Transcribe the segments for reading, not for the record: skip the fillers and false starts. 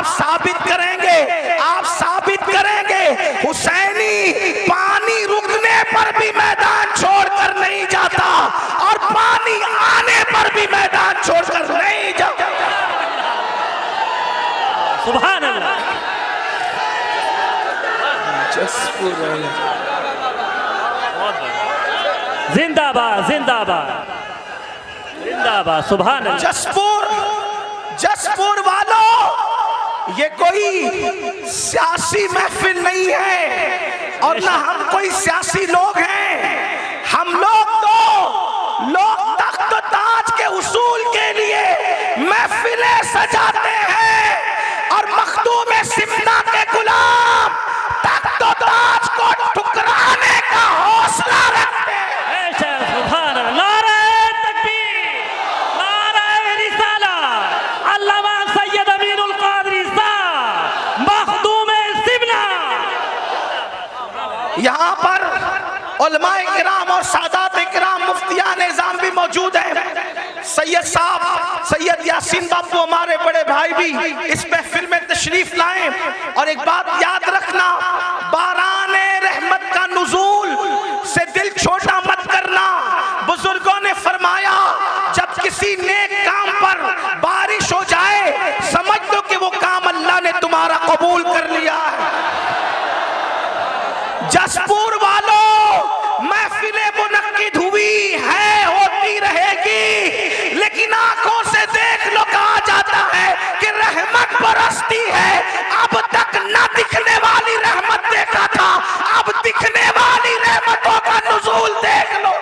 साबित करेंगे, आप साबित करेंगे हुसैनी पानी रुकने पर भी मैदान छोड़कर नहीं जाता और पानी आने पर भी मैदान छोड़कर नहीं जाता। सुभान अल्लाह। जिंदाबाद जिंदाबाद जिंदाबाद। सुभान अल्लाह। जसपुर वालों, ये कोई सियासी महफिल नहीं है और ना हम कोई सियासी लोग हैं। हम लोग तो लोग तख्त ताज के उसूल के लिए महफिलें सजाते हैं और मखदूम सिमना के गुलाम तख्त ताज को ठुकराने का हौसला रखते हैं। सुभान अल्लाह। नारे तकबीर, नारे रिसालत। अल्लामा सैयद अमीनुल कादरी साहब मखदूम सिमना। यहाँ पर उलमाए किराम और सादात किराम मुफ्तियान निज़ाम भी मौजूद हैं। सैयद साहब, सैयद यासीन बापू हमारे बड़े भाई भी इस महफिल में तशरीफ लाए। और एक बात याद रखना, बाराने रहमत का नुज़ूल से दिल छोटा मत करना। बुजुर्गों ने फरमाया जब किसी नेक काम पर बारिश हो जाए समझ लो कि वो काम अल्लाह ने तुम्हारा कबूल कर लिया है। जसपुर वालों, महफिलें मुनक्किद हुई है, होती रहेगी, लेकिन आंखों से देख लो, कहा जाता है कि रहमत बरसती है। अब तक न दिखने वाली रहमत देखा था, अब दिखने वाली रहमतों का नुज़ूल देख लो।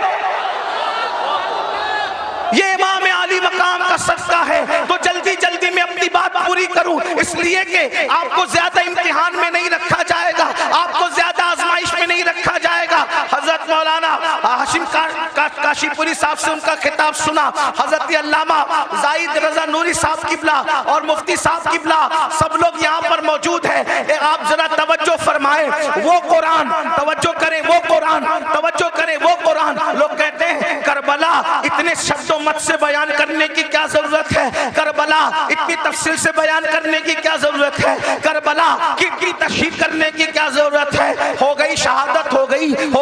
ये इमाम आली मकाम का सदका है। तो जल्दी जल्दी में अपनी बात पूरी करूं, इसलिए कि आपको ज्यादा इम्तिहान में नहीं रखा जाएगा, आपको ज्यादा आजमाइश में नहीं रखा जाएगा। हजरत मौलाना हाशिम काशीपुरी साहब से उनका खिताब सुना। हजरत अल्लामा जाहिद रजा नूरी साहब किबला और मुफ्ती साहब किबला सब लोग यहाँ पर मौजूद हैं। आप जरा तवज्जो फरमाएं, वो कुरान तवज्जो करें, वो कुरान तवज्जो करें, वो कुरान। लोग कहते हैं करबला इतने शब्दों मत से बयान करने की क्या जरूरत है, करबला इतनी तफसील से बयान करने की क्या जरूरत है, करबला की तशहीर करने की क्या जरूरत है। हो गई शहादत, हो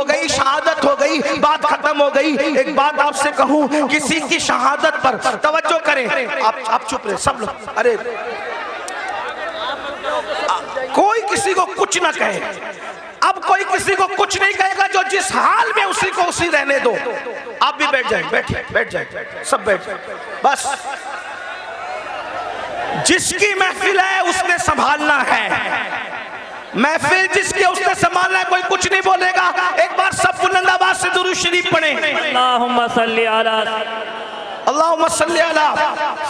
गई शहादत, हो गई, बात खत्म हो गई। एक बात आपसे कहूं, किसी की शहादत पर तवज्जो करें। आप चुप रहे सब लोग। अरे कोई किसी को कुछ ना कहे, अब कोई किसी को कुछ नहीं कहेगा। जो जिस हाल में उसी को उसी रहने दो। आप भी बैठ जाए, बैठ जाए, सब बैठ जाए। बस जिसकी महफिल है उसने संभालना है, महफिल जिसके उसने संभालना है, कोई कुछ नहीं बोलेगा। एक बार सब बुलंद आवाज से दुरूद शरीफ पढ़ें। अल्लाहुम्मा सल्ली अला अल्लाहुम्मा सल्ली अला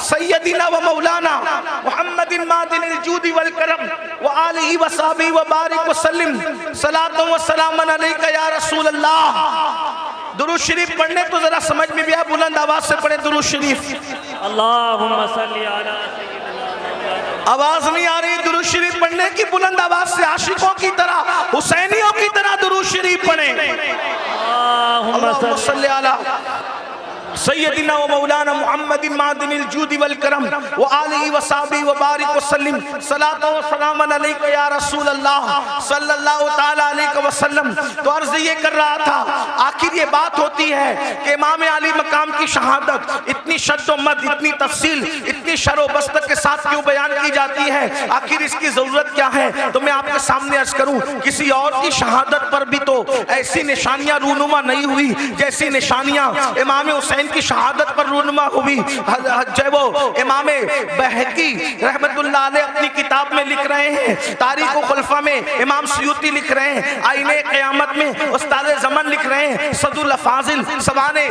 सय्यदिना व मौलाना मुहम्मदिन मादिनिल जूदी वल करम व आलिहि व सहबिहि व बारिक व सल्लिम सलातो व सलामन अलैका या रसूल अल्लाह। दुरूद शरीफ पढ़ने तो जरा समझ में भी आए, बुलंद आवाज से पढ़े दुरूद शरीफ। अल्लाहुम्मा सल्ली अला। आवाज नहीं आ रही दुरूद शरीफ पढ़ने की, बुलंद आवाज से आशिकों की तरह, हुसैनियों की तरह दुरूद शरीफ पढ़ें। अल्लाहुम्मा सल्ली अला सय्यदिना व मौलाना मुहम्मदिन मादिनिल जूदी वल करम व आलिहि व सहबिहि व बारिक व सल्लिम सलातो व सलामन अलैका या रसूल अल्लाह सल्लल्लाहु तआला अलैहि वसल्लम। तो अर्ज ये कर रहा था, आखिर ये बात होती है कि इमाम अली मकाम की शहादत इतनी शद्दोमत, इतनी तफसील, इतनी शरो बस्तक के साथ क्यों बयान की जाती है, आखिर इसकी जरूरत क्या है। तो मैं आपके सामने अर्ज करूं, किसी और की शहादत पर भी तो ऐसी निशानियां रूनुमा नहीं हुई जैसी निशानियां इमाम हुसैन की शहादत पर रूनुमा हुई। जय वो इमाम बहकी रहमतुल्लाह अलैह अपनी किताब में लिख रहे हैं, तारीख व खुलफा में इमाम सयूती लिख रहे हैं, आईने क़यामत में उस्ताद ज़मन लिख रहे हैं, सदुल फाजिल सवाने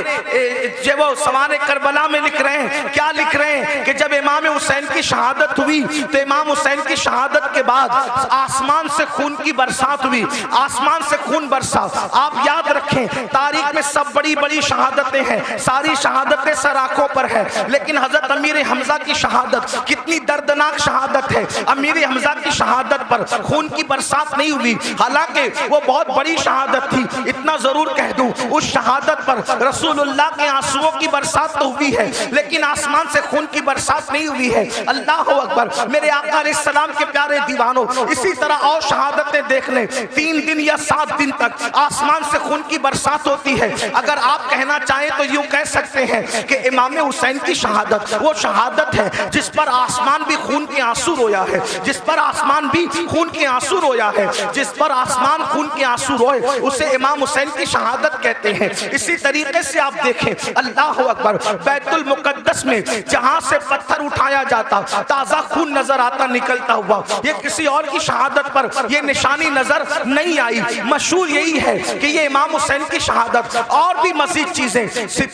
जय वो सवाने करबला में लिख रहे हैं। क्या लिख रहे हैं कि जब इमाम हुसैन की शहादत हुई तो इमाम हुसैन की शहादत के बाद आसमान से खून की बरसात हुई, आसमान से खून बरसा। आप याद रखें, तारीख में सब बड़ी बड़ी शहादतें हैं, सारी शहादतें सर आंखों पर है, लेकिन हजरत अमीर हमजा की शहादत कितनी दर्दनाक शहादत है। अमीर हमजा की शहादत पर खून की बरसात नहीं हुई, हालांकि वो बहुत बड़ी शहादत थी। इतना जरूर कह दूं, उस शहादत पर रसूलुल्लाह के आंसुओं की बरसात तो हुई है, लेकिन आसमान से खून की बरसात नहीं हुई है। अल्लाह अकबर। मेरे आका अलैहिस्सलाम के प्यारे दीवानों, इसी तरह और शहादतें देख लें, 3 दिन या 7 दिन तक आसमान से खून की बरसात होती है। अगर आप कहना चाहें तो यूं कह सकते हैं कि इमाम हुसैन की शहादत वो शहादत है जिस पर आसमान भी खून के आंसू रोया है, जिस पर आसमान भी खून के आंसू रोया है, जिस पर आसमान खून के आंसू रोए उसे इमाम हुसैन की शहादत कहते हैं। इसी तरीके से आप देखें, अल्लाह अकबर, बैतुल मुकद्दस में जहां से पत्थर उठाया जाता ताजा खून नजर आता निकलता हुआ, ये किसी और की शहादत पर ये निशानी नजर नहीं आई। मशहूर यही है कि ये इमाम हुसैन की शहादत। और भी मजीद चीजें,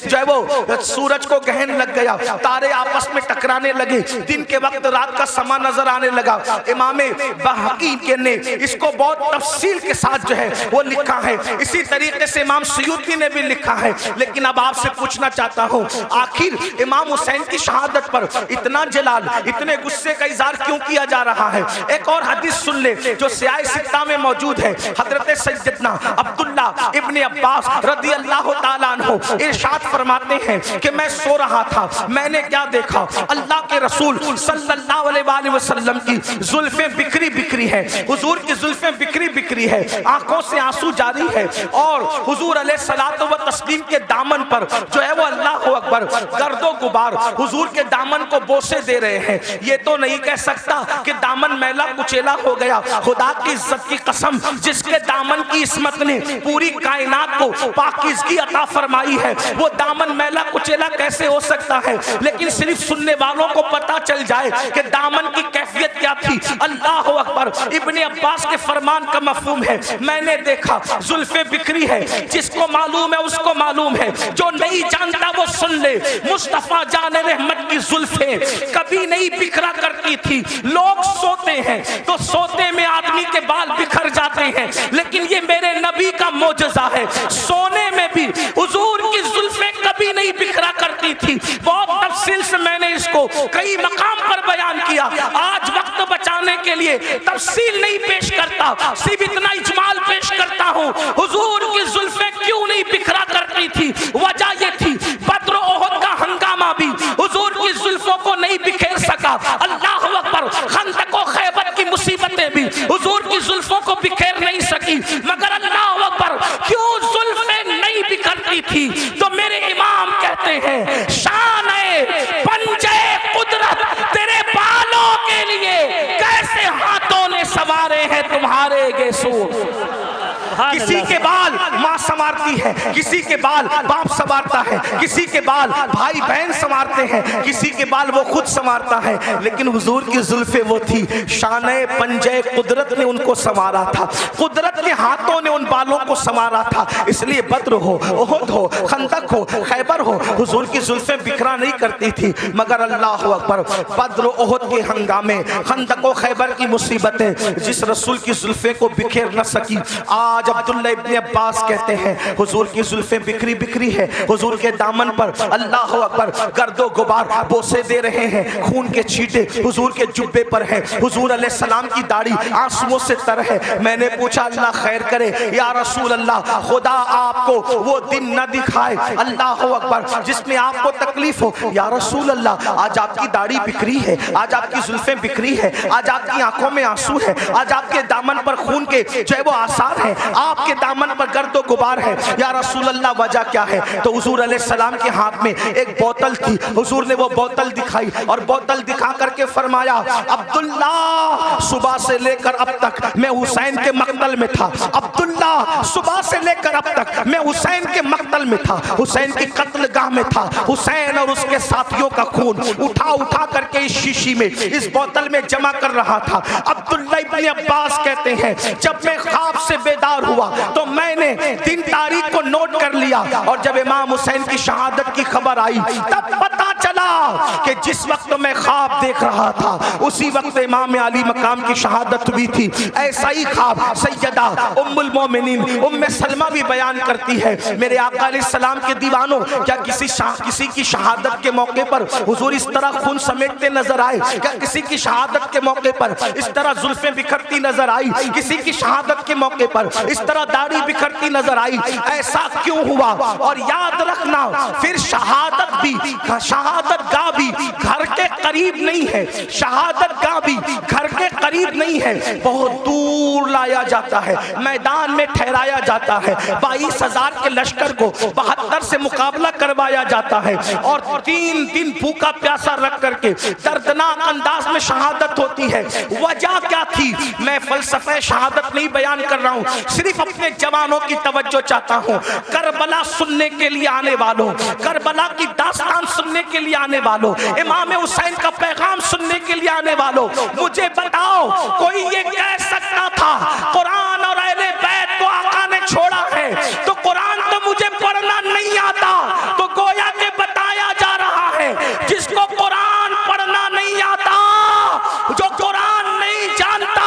जो है वो सूरज को गहन लग गया, तारे आपस में टकराने लगे, दिन के वक्त रात का समा नजर आने लगा। इमाम बहकी ने इसको बहुत तफसील के साथ जो है वो लिखा है। इसी तरीके से इमाम सयूती ने भी लिखा है। लेकिन अब आपसे पूछना चाहता हूँ, आखिर इमाम हुसैन की शहादत पर इतना जलाल, इतने गुस्से का इजहार क्यों किया जा रहा है? एक और हदीस सुन ले जो सियाह सित्ता में मौजूद है। हजरत सैयदना अब्दुल्ला इब्ने अब्बास रदी अल्लाह ताला अन्हु इरशाद फरमाते हैं कि मैं सो रहा था, मैंने क्या देखा, अल्लाह के रसूल सल्लल्लाहु अलैहि वसल्लम की जुल्फें बिखरी बिखरी है, हुजूर की जुल्फें बिखरी बिखरी है, आंखों से आंसू जारी है, और हुजूर अलैहिस्सलातु व तस्लीम के दामन पर जो है वो अल्लाह अकबर गर्दो गुबार हुजूर के दामन को बोसे दे रहे हैं। ये तो नहीं कह सकता कि दामन मैला कुचेला हो गया। खुदा की इज्जत की कसम, जिसके दामन की इस्मत ने पूरी कायनात को पाकीज़गी अता फरमाई है, वो दामन मैला कुचेला कैसे हो सकता है? लेकिन सिर्फ सुनने वालों को पता चल जाए कि दामन की कैफियत क्या थी। अल्लाह अकबर। इब्ने अब्बास के फरमान का मफहूम है, मैंने देखा जुल्फे बिखरी है, जिसको मालूम है उसको मालूम है, जो नहीं जानता वो सुन ले। मुस्तफा जान रहमत की जुल्फे कभी नहीं बिखरा करती थी। लोग सोते हैं तो सोते में आदमी के बाल बिखर जाते हैं, लेकिन ये मेरे नबी का मोजज़ा है, सोने में भी हुजूर की जुल्फे कभी नहीं बिखरा करती थी। बहुत तफसील से मैंने इसको कई मकाम पर बयान किया। आज वक्त बचाने के लिए तफसील नहीं पेश करता, सिर्फ इतना इजमाल पेश करता हूँ। हुजूर की जुल्फे क्यों नहीं बिखरा करती थी? वजह ये थी, बद्र ओहद का हंगामा भी हुजूर की जुल्फों को नहीं बिखेर सका। अल्लाह अकबर। खंदक और खैबर की मुसीबतें भी हुजूर की जुल्फों को बिखेर नहीं सकी। मगर अल्लाह अकबर, क्यों जुल्फे नहीं बिखरती थी? तो मेरे इमाम कहते हैं, शान है पंजे कुदरत तेरे बालों के लिए, कैसे हाथों ने संवारे हैं तुम्हारे गेसू। किसी के बाल माँ संवारती है, किसी के बाल बाप संवारता है, किसी के बाल भाई बहन संवारते हैं, किसी के बाल वो खुद संवारता है, लेकिन हुजूर की जुल्फे वो थी, शाने पंजे कुदरत ने उनको संवारा था, कुदरत के हाथों ने उन बालों को संवारा था। इसलिए बद्र हो, ओहद हो, खंदक हो, खैबर हो, हुजूर की जुल्फे बिखरा नहीं करती थी। मगर अल्लाह अकबर, बद्र ओहद के हंगामे, खंदक और खैबर की मुसीबतें जिस रसूल की जुल्फे को बिखेर न सकी, आज अब्दुल्ला इब्ने अब्बास कहते हैं हुजूर की जुल्फें बिखरी बिखरी है, हुजूर के दामन पर अल्लाह अकबर गर्दो गुबार बोसे दे रहे हैं, खून के छींटे हुजूर के जुब्बे पर है, हुजूर अलैहिस्सलाम की दाढ़ी आंसुओं से तर है। मैंने पूछा, अल्लाह खैर करे या रसूल अल्लाह, खुदा आपको वो दिन न दिखाए अल्लाह अकबर जिसमें आपको तकलीफ हो। या रसूल अल्लाह, आज आपकी दाढ़ी बिखरी है, आज आपकी जुल्फें बिखरी है, आज आपकी आंखों में आंसू है, आज आपके दामन पर खून के जो है वो आसार है, आपके दामन पर गर्दो गुबार है। या रसूल अल्लाह, वजह क्या है? तो हुजूर अलैहिस्सलाम के हाथ में एक बोतल थी, हुजूर ने वो बोतल दिखाई और बोतल दिखा करके फरमाया, अब्दुल्ला सुबह से लेकर अब तक मैं हुसैन के मक्तल में था, अब्दुल्ला सुबह से लेकर अब तक मैं हुसैन के मक्तल में था, हुसैन की कत्लगाह में था, हुसैन और उसके साथियों का खून उठा उठा करके इस शीशी में, इस बोतल में जमा कर रहा था। अब्दुल्ला इब्ने अब्बास कहते हैं, जब मैं ख्वाब से बेदार हुआ तो मैंने दिन तारीख को नोट कर लिया, और जब इमाम हुसैन की शहादत की खबर आई तब पता चला कि जिस वक्त मैं ख्वाब देख रहा था उसी वक्त इमाम अली मकाम की शहादत हुई थी। ऐसा ही ख्वाब सैयदा उम्मुल मोमिनीन उम्मे सलमा भी बयान करती है। मेरे आका अलैहिस्सलाम के दीवानों, क्या किसी की शहादत के मौके पर हुजूर इस तरह खून समेटते नजर आए? क्या किसी की शहादत के मौके पर इस तरह जुल्फें बिखरती नजर आई? किसी की शहादत के मौके पर इस तरह दाढ़ी बिखरती नजर आई? ऐसा क्यों हुआ? और याद रखना, फिर शहादत गाह भी घर के करीब नहीं है, शहादत गाह भी घर के करीब नहीं है, बहुत दूर लाया जाता है, मैदान में ठहराया जाता है। 22,000 के लश्कर को 72 से मुकाबला करवाया जाता है और 3 दिन भूखा प्यासा रख करके दर्दनाक अंदाज में शहादत होती है। वजह क्या थी? मैं फलसफे शहादत नहीं बयान कर रहा हूँ, सिर्फ अपने जवानों की तवज्जो चाहता हूँ। करबला सुनने के लिए आने वालों, करबला की दास्तान सुनने के लिए आने वालों, इमाम हुसैन का पैगाम सुनने के लिए आने वालों, मुझे बताओ कोई ये कह सकता था कुरान और अहले बैत को आका ने छोड़ा है तो कुरान तो मुझे पढ़ना नहीं आता? तो गोया के बताया जा रहा है जिसको कुरान पढ़ना नहीं आता, जो कुरान नहीं जानता,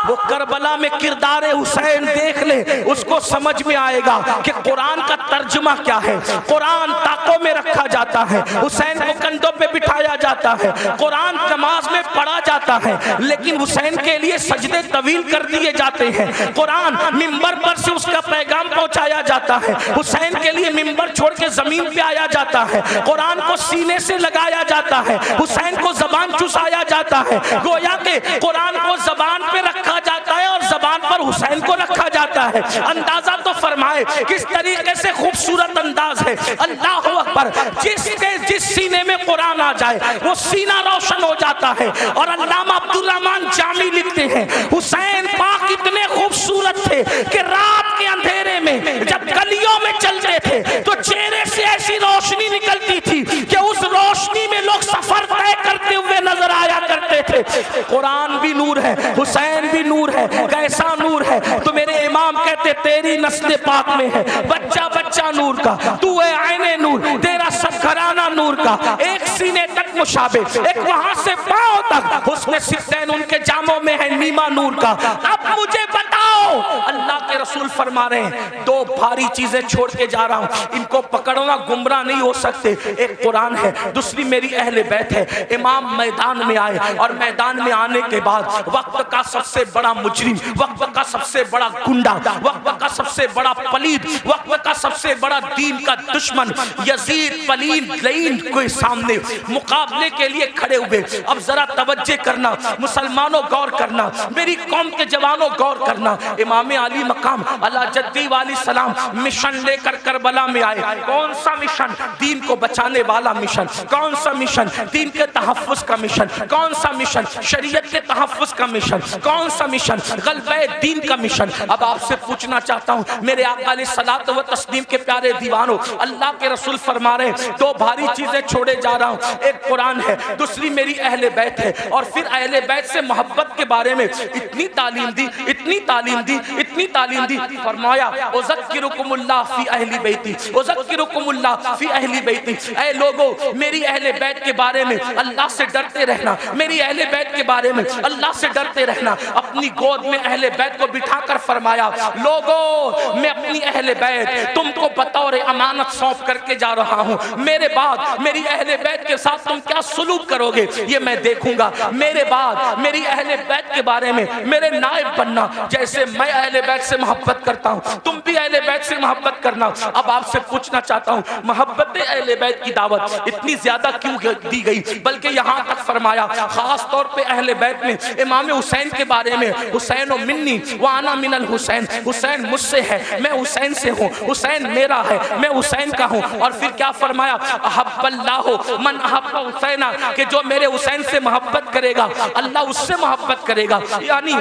वो करबला में किरदार हुसैन देख ले, उसको समझ में आएगा कि कुरान का तर्जुमा क्या है। कुरान ताकों में रखा जाता है, हुसैन को कंधों पे बिठाया जाता है, कुरान नमाज में पढ़ा जाता है, लेकिन हुसैन के लिए सजदे तवील कर दिए जाते हैं। कुरान मिंबर पर से उसका पैगाम पहुंचाया जाता है, हुसैन के लिए मिंबर छोड़ के जमीन पे आया जाता है, कुरान को सीने से लगाया जाता है, हुसैन को जबान चुसाया जाता है। गोया के कुरान को जबान पे रखा जाता है और जबान पर हुसैन को रखा जाता है। अंदाजा तो फरमाए किस तरीके से खूबसूरत अंदाज है। अल्लाह अकबर, जिस सीने में कुरान आ जाए वो सीना रोशन हो जाता है। और अल्लामा अब्दुल रहमान जामी लिखते हैं, हुसैन पाक इतने खूबसूरत थे कि रात के अंधेरे में जब गलियों में चलते थे तो चेहरे से ऐसी रोशनी निकलती थी कि उस रोशनी में लोग सफर तय करते हुए नजर आया करते थे। कुरान भी नूर है, हुसैन भी नूर है। कैसा नूर है? तो मेरे इमाम कहते तेरी नस्ल पाक में है बच्चा बच्चा नूर का, तू है आईने नूर, तेरा सब घराना नूर का। एक सीने तक मुशाबे, एक वहां से पांव तक हुस्न सिद्दैन उनके जामों में है नीमा नूर का। अब मुझे बताओ, अल्लाह के रसूल फरमा रहे हैं 2 भारी चीजें छोड़ के जा रहा हूं, इनको पकड़ना गुमराह नहीं हो सकते। एक कुरान है, दूसरी मेरी अहले बैत है। इमाम मैदान में आए और मैदान में आने के बाद वक्त का सबसे बड़ा मुजरिम, वक्त का सबसे बड़ा गुंडा, वक्त का सबसे बड़ा पलीद, वक्त का सबसे बड़ा दीन का दुश्मन यजीद पलीद लईन के सामने मुकाबले के लिए खड़े हुए। अब जरा तवज्जो करना मुसलमानों, गौर करना, मेरी कौम के जवानों गौर करना। इमाम अली मकाम अला जद्दी वाली सलाम मिशन लेकर करबला में आए। कौन सा मिशन? दीन को बचाने वाला मिशन। कौन सा मिशन? दीन के तहफ्फुज का मिशन। कौन सा मिशन? शरीयत के तहफ्फुज का मिशन। कौन सा मिशन? गलबे दीन का मिशन। अब आपसे पूछना चाहता हूं मेरे आका अलैहिस्सलातु व तस्लीम के प्यारे दीवानों, अल्लाह के रसूल फरमा रहे 2 भारी चीजें छोड़े जा रहा हूं। एक कुरान है, दूसरी मेरी अहले बैत है। और फिर अहले बैत से मोहब्बत के बारे में इतनी तालीम दी, इतनी तालीम दी, इतनी तालीम दी। फरमाया उज़क्किरुकुमुल्लाह फी अहली बैती, उज़क्किरुकुमुल्लाह फी अहली बैती। ऐ लोगों, मेरी अहले बैत के बारे में अल्लाह से डरते रहना, मेरी अहले बैत के बारे में अल्लाह से डरते रहना। अपनी गोद में अहले बैत को बिठाकर फरमाया, लोगों मैं अपनी अहले बैत तुमको बतौर अमानत सौंप करके जा रहा हूं। मेरे बाद मेरी अहले बैत के साथ तुम क्या सलूक करोगे ये मैं देखूंगा। मेरे बाद मेरी अहले बैत के बारे में मेरे नायब बनना, जैसे मैं अहले बैत से मोहब्बत करता हूं तुम भी अहले बैत से मोहब्बत करना। अब आपसे पूछना चाहता हूं, मोहब्बत अहले बैत की दावत इतनी ज्यादा क्यों दी गई? बल्कि यहां तक फरमाया खास तौर पे अहले बैत में इमाम हुसैन के बारे में, हुसैन मिन्नी व अना मिनल हुसैन, हुसैन मुझसे है, मैं हुसैन से हूं, हुसैन मेरा है, मैं हुसैन का हूं। और फिर क्या फरमाया? अहब्बल्लाहु मन अहब्ब हुसैना, कि जो मेरे हुसैन से मोहब्बत करेगा अल्लाह उससे मोहब्बत करेगा। यानी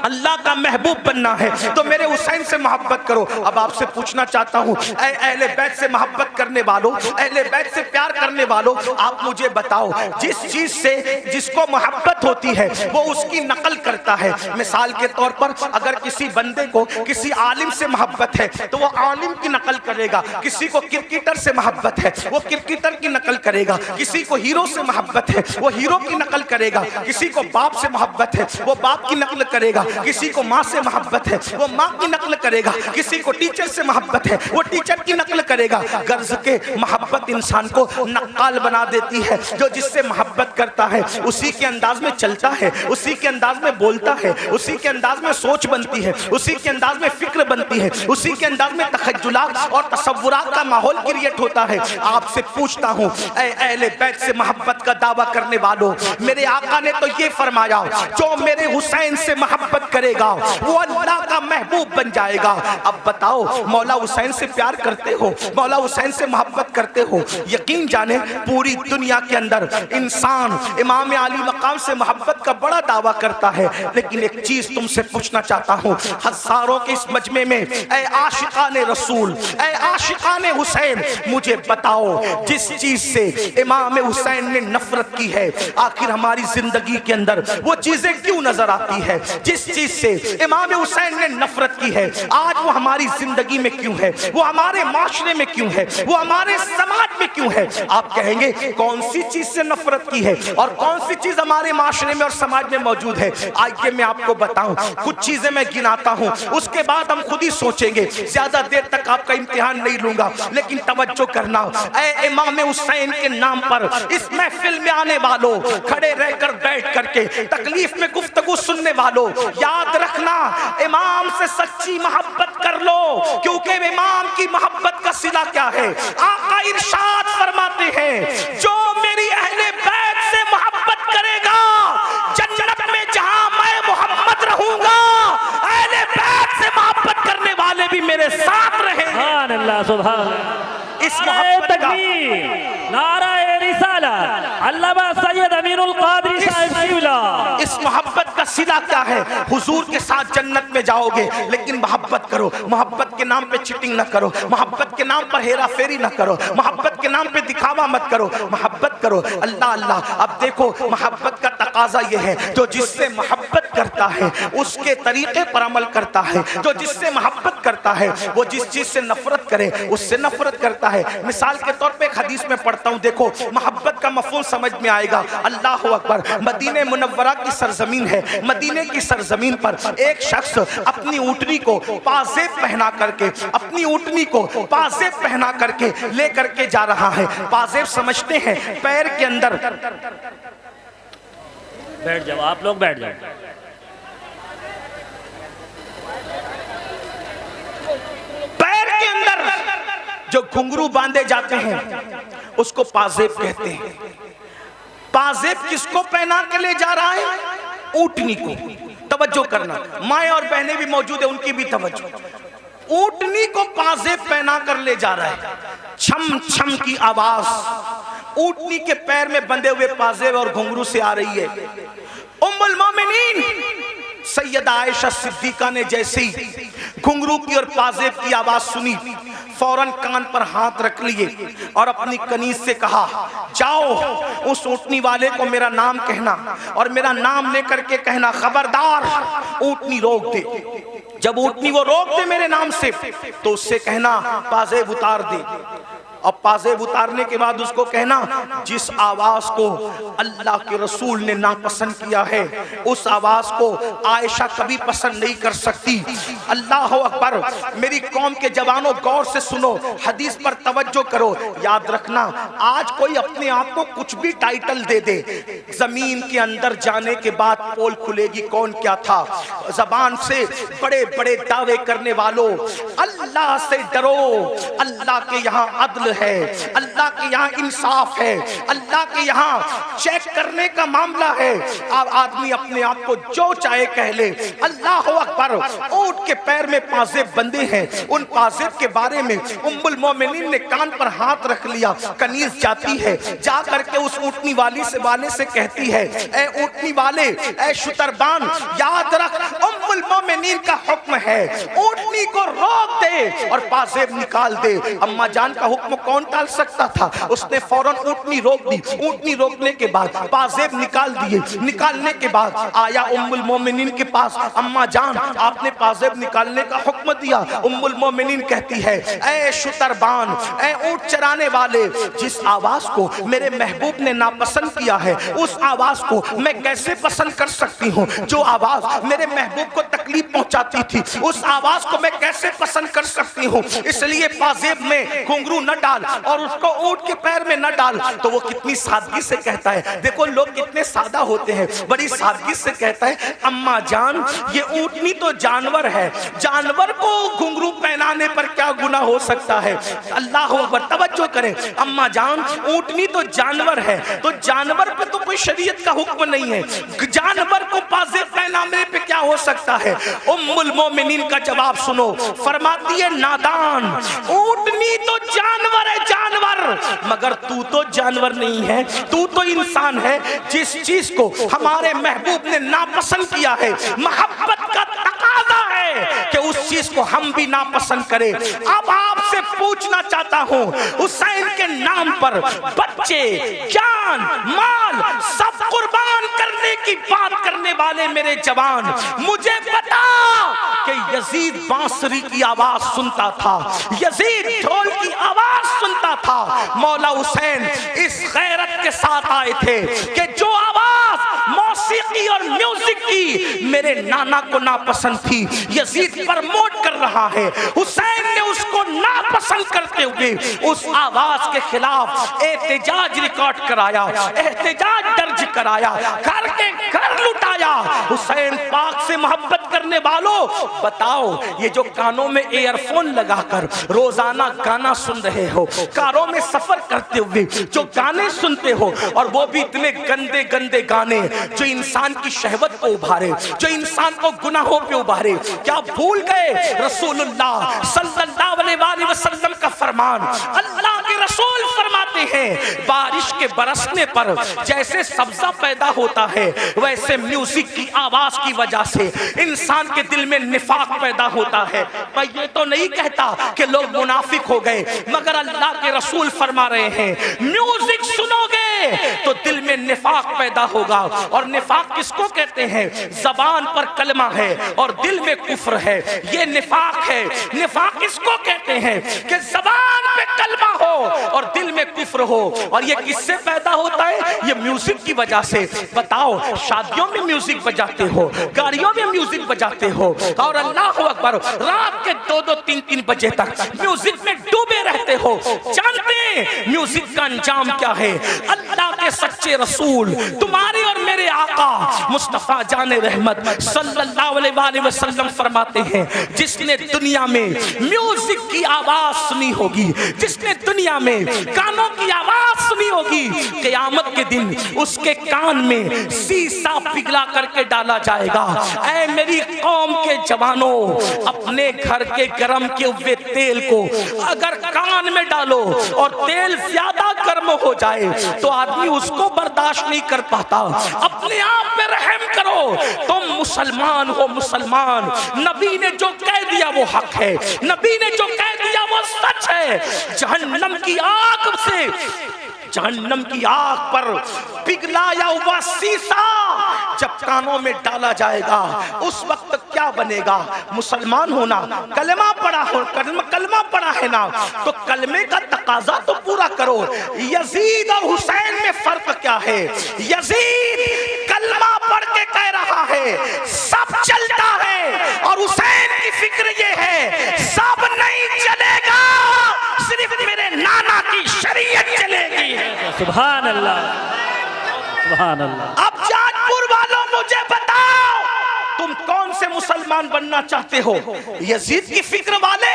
अल्लाह का महबूब बनना है तो मेरे हुसैन से मोहब्बत करो। अब आपसे पूछना चाहता हूँ, अहले बैत से मोहब्बत करने वालों, अहले बैत से प्यार करने वालों, आप मुझे बताओ, जिस चीज से जिसको मोहब्बत होती है वो उसकी नकल करता है। मिसाल के तौर पर अगर किसी बंदे को किसी आलिम से मोहब्बत है तो वो आलिम की नकल करेगा, किसी को क्रिकेटर से मोहब्बत है वो क्रिकेटर की नकल करेगा, किसी को हीरो से मोहब्बत है वो हीरो की नकल करेगा, किसी को बाप से मोहब्बत है वो बाप की नकल करेगा, किसी को माँ से मोहब्बत है वो माँ की नकल करेगा, किसी को टीचर से मोहब्बत है वो टीचर की नकल करेगा। गर्ज के मोहब्बत इंसान को नक्काल बना देती है। जो जिससे मोहब्बत करता है उसी के अंदाज में चलता है, उसी के अंदाज में बोलता है, उसी के अंदाज में सोच बनती है, उसी के अंदाज में फिक्र बनती है, उसी के अंदाज में तखज्जुलात और तसव्वुरात का माहौल क्रिएट होता है। आपसे पूछता हूँ, ऐ अहले बैत से मोहब्बत का दावा करने वालों, मेरे आका ने तो ये फरमाया, जो मेरे हुसैन से मोहब्बत करेगा वो अल्लाह का महबूब बन जाएगा। अब बताओ, मौला हुसैन से प्यार करते हो, मौला हुसैन से मोहब्बत करते हो? यकीन जाने पूरी दुनिया के अंदर इंसान इमाम अली मकाम से मोहब्बत का बड़ा दावा करता है, लेकिन एक चीज तुमसे पूछना चाहता हूँ, हजारों के इस मजमे में ऐ आशिकाने रसूल, ऐ आशिकाने हुसैन, मुझे बताओ जिस चीज से इमाम हुसैन ने नफरत की है, आखिर हमारी जिंदगी के अंदर वो चीजें क्यों नजर आती है? जिस चीज से इमाम हुसैन ने नफरत की है आज वो हमारी जिंदगी में क्यों है, वो हमारे माशरे में क्यों है, वो हमारे समाज में क्यों है? आप कहेंगे कौन सी चीज से नफरत की है और कौन सी चीज हमारे माशरे में और समाज में मौजूद है? आइए मैं आपको बताऊं, कुछ चीजें मैं गिनाता हूं, उसके बाद हम खुद ही सोचेंगे। ज्यादा देर तक आपका इम्तिहान नहीं लूंगा, लेकिन तवज्जो करना, ऐ इमाम हुसैन के नाम पर इस महफिल में आने वालों, खड़े रहकर बैठ करके तकलीफ में गुफ्तगू सुनने वालों, याद रखना, इमाम से सच्ची मोहब्बत कर लो, क्योंकि इमाम की मोहब्बत का सिला क्या है? आका इरशाद फरमाते हैं, जो मेरी अहले बैत से मोहब्बत करेगा जन्नत में जहां मैं मोहम्मद रहूंगा, अहले बैत से मोहब्बत करने वाले भी मेरे साथ रहेंगे। सुभान अल्लाह, सुभान अल्लाह। इस मोहब्बत का नाराए रिसालत, अल्लामा सैयद अमीनुल कादरी साहब शिवला, इस मोहब्बत का सिला क्या है? हुजूर के साथ जन्नत में जाओगे, लेकिन मोहब्बत करो, मोहब्बत के नाम पे चीटिंग ना करो, मोहब्बत के नाम पर हेरा फेरी ना करो, मोहब्बत के नाम पे दिखावा मत करो, मोहब्बत करो अल्लाह अल्लाह। अब देखो, मोहब्बत का तकाजा ये है, जो जिससे मोहब्बत करता है उसके तरीके पर अमल करता है, जो जिससे मोहब्बत करता है वो जिस चीज से नफरत करे उससे नफरत करता है। मिसाल के तौर पे एक हदीस में पढ़ता हूँ, देखो मोहब्बत का मफहूम समझ में आएगा। अल्लाह अकबर, मदीने मुनव्वरा की सरजमीन है, मदीने की सरजमीन पर एक शख्स अपनी ऊँटनी को पाजेब पहना करके, अपनी ऊँटनी को पाजेब पहना करके ले करके जा रहा है। पाजेब समझते हैं पैर के अंदर, बैठ जाओ आप लोग, बैठ जाओ। पैर के अंदर जो घुंघरू बांधे जाते हैं उसको पाजेब कहते हैं। पाजेब किसको पहना के ले जा रहा है? ऊँटनी को। तवज्जो करना, माएँ और बहनें भी मौजूद है, उनकी भी तवज्जो। ऊँटनी को पाजेब पहना कर ले जा रहा है, छम छम की आवाज ऊँटनी के पैर में बंधे हुए पाजेब और घुंघरू से आ रही है। उम्मुल मोमिनीन सैयदा आयशा सिद्दीका ने जैसे ही घुंघरू की और पाजेब की आवाज सुनी, फौरन कान पर हाथ रख लिए और अपनी कनीज से कहा, जाओ उस ऊँटनी वाले को मेरा नाम कहना और मेरा नाम लेकर के कहना, खबरदार ऊँटनी रोक दे। जब ऊँटनी वो रोक दे मेरे नाम से तो उससे कहना पाजेब उतार दे। और पाजेब उतारने के बाद उसको कहना, जिस आवाज को अल्लाह के रसूल ने नापसंद किया है उस आवाज को आयशा कभी पसंद नहीं कर सकती। अल्लाह अकबर। मेरी कौम के जवानों, गौर से सुनो, हदीस पर तवज्जो करो। याद रखना, आज कोई अपने आप को कुछ भी टाइटल दे दे, जमीन के अंदर जाने के बाद पोल खुलेगी कौन क्या था। जबान से बड़े बड़े दावे करने वालों, अल्लाह से डरो, अल्लाह के यहाँ अदल है, अल्लाह अल्लाह के यहाँ इंसाफ है, अल्लाह के यहाँ चेक करने का मामला है। अब आदमी अपने आप को जो चाहे कह ले। अल्लाह अकबर। ऊंट के पैर में पाजेब बंधे हैं, उन पाजेब के बारे में उम्मुल मोमिनीन ने कान पर हाथ रख लिया। कनीज जाती है, जा करके उस ऊँटनी वाले से कहती है, ए ऊँटनी वाले, ए शुतरबान, याद रख उम्मुल मोमिनीन का हुक्म है, ऊँटनी को रोक दे और पाजेब निकाल दे। अम्मा जान का हुक्म कौन टाल सकता था? उसने फौरन ऊँटनी रोक दी। ऊँटनी रोकने के बाद पाजेब निकाल दिए। निकालने के बाद आया उम्मुल मोमिनीन के पास, अम्मा जान आपने पाजेब निकालने का हुक्म दिया। उम्मुल मोमिनीन कहती है, ए शुतरबान, ए ऊँट चराने वाले, जिस आवाज को मेरे महबूब ने नापसंद किया है उस आवाज को मैं कैसे पसंद कर सकती हूँ? जो आवाज मेरे महबूब को तकलीफ पहुंचाती थी उस आवाज को मैं कैसे पसंद कर सकती हूँ? इसलिए पाजेब में घुंघरू न डाल और उसको ऊँट के पैर में न डाल। तो वो कितनी सादगी से कहता है, देखो लोग कितने सादा होते हैं, बड़ी सादगी से कहता है, अम्मा जान ये ऊँटनी तो जानवर है, जानवर को घुंघरू पहनाने पर क्या गुनाह हो सकता है? अल्लाह अकबर। तवज्जो करें, अम्मा जान ऊँटनी तो जानवर है, तो जानवर पे तो कोई शरीयत का हुक्म नहीं है, जानवर को पाजेब पहनाने पे क्या हो सकता है? उम्मुल मोमिनीन का जवाब सुनो, फरमाती है, नादान, ऊँटनी तो जानवर है, जानवर, मगर तू तो जानवर नहीं है, तू तो इंसान है। जिस चीज को हमारे महबूब ने नापसंद किया है, मोहब्बत का तकाजा है कि उस चीज को हम भी नापसंद करें। अब आपसे पूछना चाहता हूं, हुसैन के नाम पर बच्चे, जान, माल सब कुर्बान करने की बात करने वाले मेरे जवान, मुझे बता कि यजीद बांसुरी की आवाज सुनता था, यजीद ढोल की आवाज सुनता था। मौला हुसैन इस गैरत के साथ आए थे कि जो आवाज मौसीकी और म्यूजिक की मेरे नाना को नापसंद थी, यजीद प्रमोट कर रहा है। हुसैन ने उसको नापसंद करते हुए उस आवाज के खिलाफ एहतजाज रिकॉर्ड कराया, एहतजाज दर्ज कराया, घर के घर लुटाया। हुसैन पाक से मोहब्बत करने वालों, बताओ ये जो कानों में ईयरफोन लगाकर रोजाना गाना सुन रहे हो, कारों में सफर करते हुए जो गाने सुनते हो, और वो भी इतने गंदे गंदे गाने जो इंसान की शहवत को उभारे, जो इंसान को गुनाहों पे उभारे, क्या भूल गए रसूलुल्लाह सल्लल्लाहु अलैहि वसल्लम का फरमान? अल्लाह के रसूल फरमाते हैं, बारिश के बरसने पर जैसे सब्जा पैदा होता है, वैसे म्यूजिक की आवाज की वजह से इंसान के दिल में निफाक पैदा होता है। मैं ये तो नहीं कहता कि लोग मुनाफिक हो गए, मगर अल्लाह के रसूल फरमा रहे हैं, म्यूजिक सुनोगे तो दिल में निफाक पैदा होगा। और निफाक किसको कहते हैं? जबान पर कलमा है और दिल में कुफ्र है, ये निफाक है। निफाक किसको कहते हैं? कि जबान पे कलमा हो और दिल में कुफ्र हो। और ये किससे पैदा होता है? ये म्यूजिक की वजह से। बताओ, शादियों में म्यूजिक बजाते हो, गाड़ियों में म्यूजिक बजाते हो, और अल्लाह अकबर रात के 2-2, 3-3 बजे तक म्यूजिक में डूबे रहते हो। जानते हैं म्यूजिक का अंजाम क्या है? अल्लाह के सच्चे रसूल, तुम्हारे और मेरे आका मुस्तफा जाने रहमत सल्लल्लाहु अलैहि वसल्लम फरमाते हैं, जिसने दुनिया में म्यूजिक की आवाज सुनी होगी, जिसने दुनिया में गानों की आवाज सुनी होगी, क़यामत के दिन उसके कान में शीशा पिघला करके डाला जाएगा। ऐ मेरी कौम के जवानों, अपने घर के गरम किए हुए तेल को अगर कान में डालो और तेल ज्यादा गर्म हो जाए तो आदमी उसको बर्दाश्त नहीं कर पाता। अपने आप पे रहम करो, तुम मुसलमान हो, मुसलमान। नबी ने जो कह दिया वो हक है, नबी ने जो कह दिया वो सच है। जहन्नम की आग से, जहन्नम की आग पर पिघलाया हुआ शीशा जब कानों में डाला जाएगा, उस वक्त क्या बनेगा? मुसलमान होना, कलमा पढ़ा हो, कलमा पढ़ा है ना, तो कलमे का तकाजा तो पूरा करो। यजीद और हुसैन में फर्क क्या है? यजीद कलमा पढ़ के कह रहा है सब चलता है, और हुसैन की फिक्र ये है सब नहीं चलेगा, सिर्फ मेरे नाना की शरीयत चलेगी। सुभान अल्लाह, सुभान अल्लाह। अब जाजपुर वालों मुझे बताओ, तुम कौन से मुसलमान बनना चाहते हो? यजीद की फिक्र वाले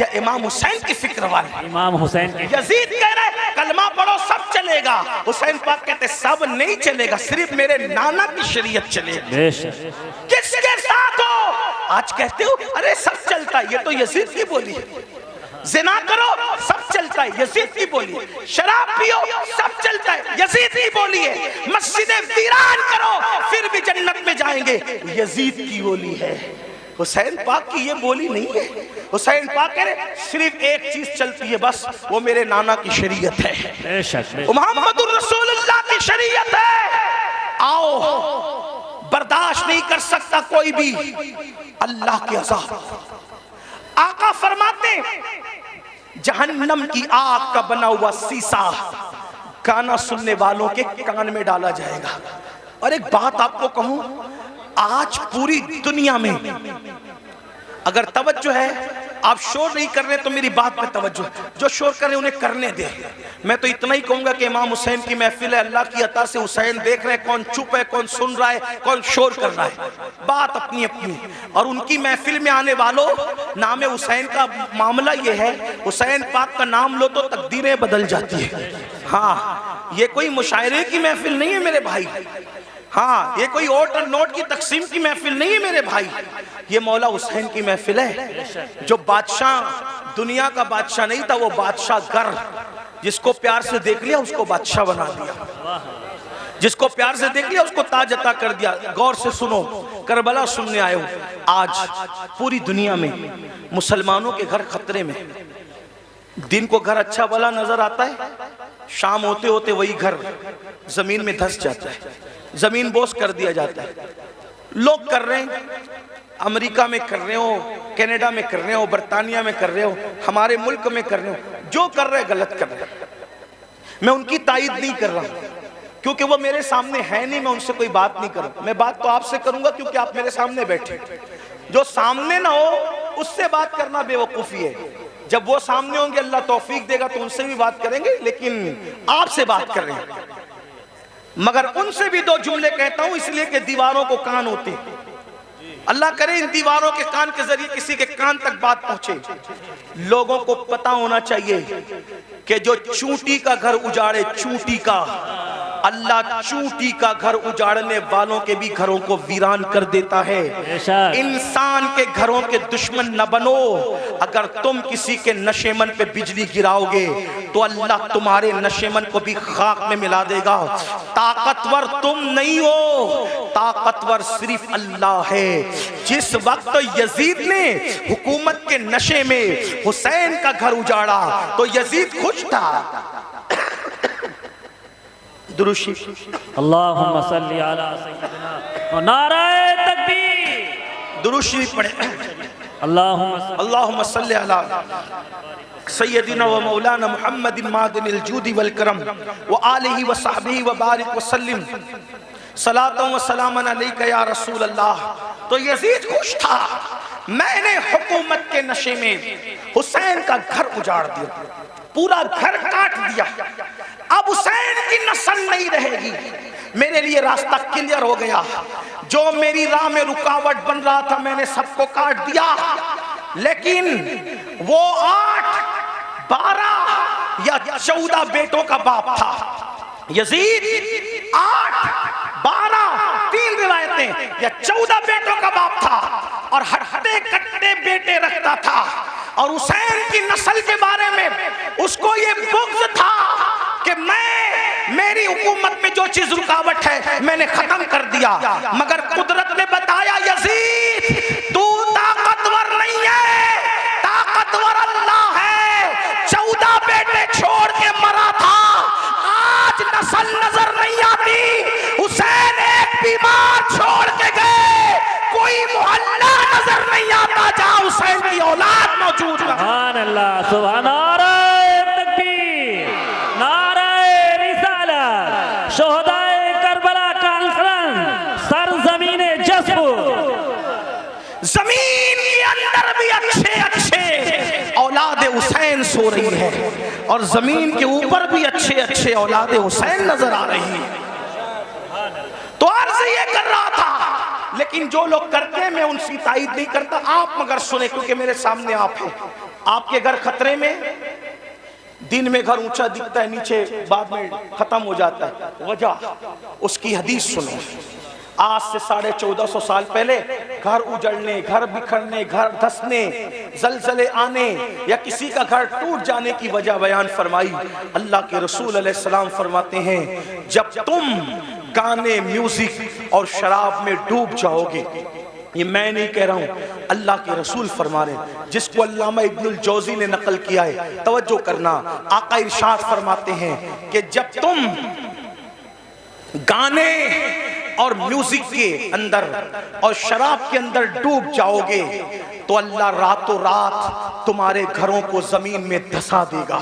या इमाम हुसैन की फिक्र वाले? इमाम हुसैन की। यजीद कह रहे कलमा पढ़ो सब चलेगा। हुसैन पाक कहते सब नहीं चलेगा, सिर्फ मेरे नाना की शरीयत चलेगी। किसके साथ हो? आज कहते हो अरे सब चलता है, ये तो यजीद की बोली है। जिना करो सब चलता है, यजीद की बोली है। शराब पियो सब चलता है, यजीद की बोली है। मस्जिदें वीरान करो फिर भी जन्नत में जाएंगे, यजीद की बोली है। हुसैन पाक की ये बोली नहीं है। हुसैन पाक कह रहे सिर्फ एक चीज चलती है बस, वो मेरे नाना की शरीयत है, मोहम्मदुर रसूलुल्लाह की शरीयत है। आओ, बर्दाश्त नहीं कर सकता कोई भी अल्लाह के अज़ाब। आका फरमाते जहन्नम की आग का बना हुआ शीशा गाना सुनने वालों के कान में डाला जाएगा। और एक बात आपको कहूं, आज पूरी दुनिया में अगर तवज्जो है, आप शोर नहीं कर रहे तो मेरी बात पे तवज्जो, जो शोर कर रहे उन्हें करने दे। मैं तो इतना ही कहूंगा कि इमाम हुसैन की महफिल है, अल्लाह की अता से हुसैन देख रहे हैं, कौन चुप है, कौन सुन रहा है, कौन शोर कर रहा है, बात अपनी अपनी। और उनकी महफिल में आने वालों, नाम हुसैन का मामला ये है, हुसैन पाक का नाम लो तो तकदीरें बदल जाती है। हाँ, ये कोई मुशायरे की महफिल नहीं है मेरे भाई। हाँ, ये कोई ओट और नोट की तकसीम की महफिल नहीं है मेरे भाई, ये मौला हुसैन की महफिल है। जो बादशाह दुनिया का बादशाह नहीं था, वो बादशाह गर, जिसको प्यार से देख लिया उसको बादशाह बना दिया, जिसको प्यार से देख लिया उसको ताज अता कर दिया। गौर से सुनो, करबला सुनने आए हो। आज पूरी दुनिया में मुसलमानों के घर खतरे में। दिन को घर अच्छा भला नजर आता है, शाम होते होते वही घर जमीन में धंस जाता है, जमीन बोस कर दिया जाता है। लोग कर रहे हैं, अमेरिका में कर रहे हो, कनाडा में कर रहे हो, बर्तानिया में कर रहे हो, हमारे मुल्क में कर रहे हो, जो कर रहे हैं गलत कर रहे हैं। मैं उनकी तायद नहीं कर रहा क्योंकि वो मेरे सामने है नहीं, मैं उनसे कोई बात नहीं करूँ। मैं बात तो आपसे करूंगा क्योंकि आप मेरे सामने बैठे। जो सामने ना हो उससे बात करना बेवकूफ़ी है। जब वो सामने होंगे अल्लाह तौफीक देगा तो उनसे भी बात करेंगे, लेकिन आपसे बात कर रहे हैं। मगर उनसे भी दो जुमले कहता हूं इसलिए कि दीवारों को कान होते हैं। अल्लाह करे इन दीवारों के कान के जरिए किसी के कान तक बात पहुंचे। लोगों को पता होना चाहिए कि जो चूंटी का घर उजाड़े, चूंटी का, अल्लाह चूंटी का घर उजाड़ने वालों के भी घरों को वीरान कर देता है। इंसान के घरों के दुश्मन न बनो। अगर तुम किसी के नशेमन पे बिजली गिराओगे तो अल्लाह तुम्हारे नशेमन को भी खाक में मिला देगा। ताकतवर तुम नहीं हो, ताकतवर सिर्फ अल्लाह है। जिस वक्त यजीद ने हुकूमत के नशे में हुसैन का घर उजाड़ा तो यजीद खुश था। दुरूशी अल्लाहुम्मा सल्ली अला सय्यिदिना, नाराए तकबीर, दुरूशी पढ़े। अल्लाहुम्मा सल्ली अला सय्यिदिना व मौलाना मुहम्मदिन मादिनिल जूदी वल करम व आलिहि व सहबिहि व बारिक व सल्लिम सलातन व सलामन अलैका या रसूल अल्लाह। तो यजीद खुश था, मैंने हुकूमत के नशे में हुसैन का घर उजाड़ दिया, पूरा घर काट दिया। अब हुसैन की नस्ल नहीं रहेगी। मेरे लिए रास्ता क्लियर हो गया। जो मेरी राह में रुकावट बन रहा था मैंने सबको काट दिया। लेकिन वो 8, 12 या 14 बेटों का बाप था यजीद। 8, 12, 3 रिवायतें या 14 बेटों का बाप था और हट्टे कट्टे बेटे रखता था। और हुसैन की नस्ल के बारे में उसको ये बुग़्ज़ था कि मेरी हुकूमत में जो चीज रुकावट है मैंने खत्म कर दिया। मगर कुदरत ने बताया यजीद तू ताकतवर नहीं है, ताकतवर अल्लाह है। 14 बेटे छोड़ के मरा था, आज नस्ल नजर नहीं आती। हुसैन एक बीमार छोड़ के गए, कोई मोहल्ला नजर नहीं आता जहां हुसैन की औलाद मौजूद है। सुभान अल्लाह, सुभान नाराए तकबीर, नाराए रिसालत, शोहदाए करबला कॉन्फ्रेंस, सरजमीने जस्ब। जमीन के अंदर भी अच्छे अच्छे औलाद हुसैन सो रही है और जमीन के ऊपर भी अच्छे अच्छे औलाद हुसैन नजर आ रही है। तो अर्ज ये कर रहा था, लेकिन जो लोग करते हैं मैं उनकी तायद नहीं करता। आप मगर सुने क्योंकि मेरे सामने आप हैं। आपके घर खतरे में, दिन में घर ऊंचा दिखता है, नीचे बाद में खत्म हो जाता है। वजह उसकी हदीस सुनो। आज से 1450 साल पहले घर उजड़ने, घर बिखरने, घर धंसने, जलजले आने या किसी का घर टूट जाने की वजह बयान फरमाई। अल्लाह के रसूल अलैहिस्सलाम फरमाते हैं, जब तुम गाने, म्यूजिक और शराब में डूब जाओगे, ये मैं नहीं कह रहा हूं, अल्लाह के रसूल फरमा रहे, जिसको अल्लामा इब्नुल जौजी ने नकल किया है, तवज्जो करना। आका इरशाद फरमाते हैं कि जब तुम गाने और म्यूजिक के अंदर और शराब के अंदर डूब जाओगे तो अल्लाह रातों रात तुम्हारे घरों को जमीन में धंसा देगा।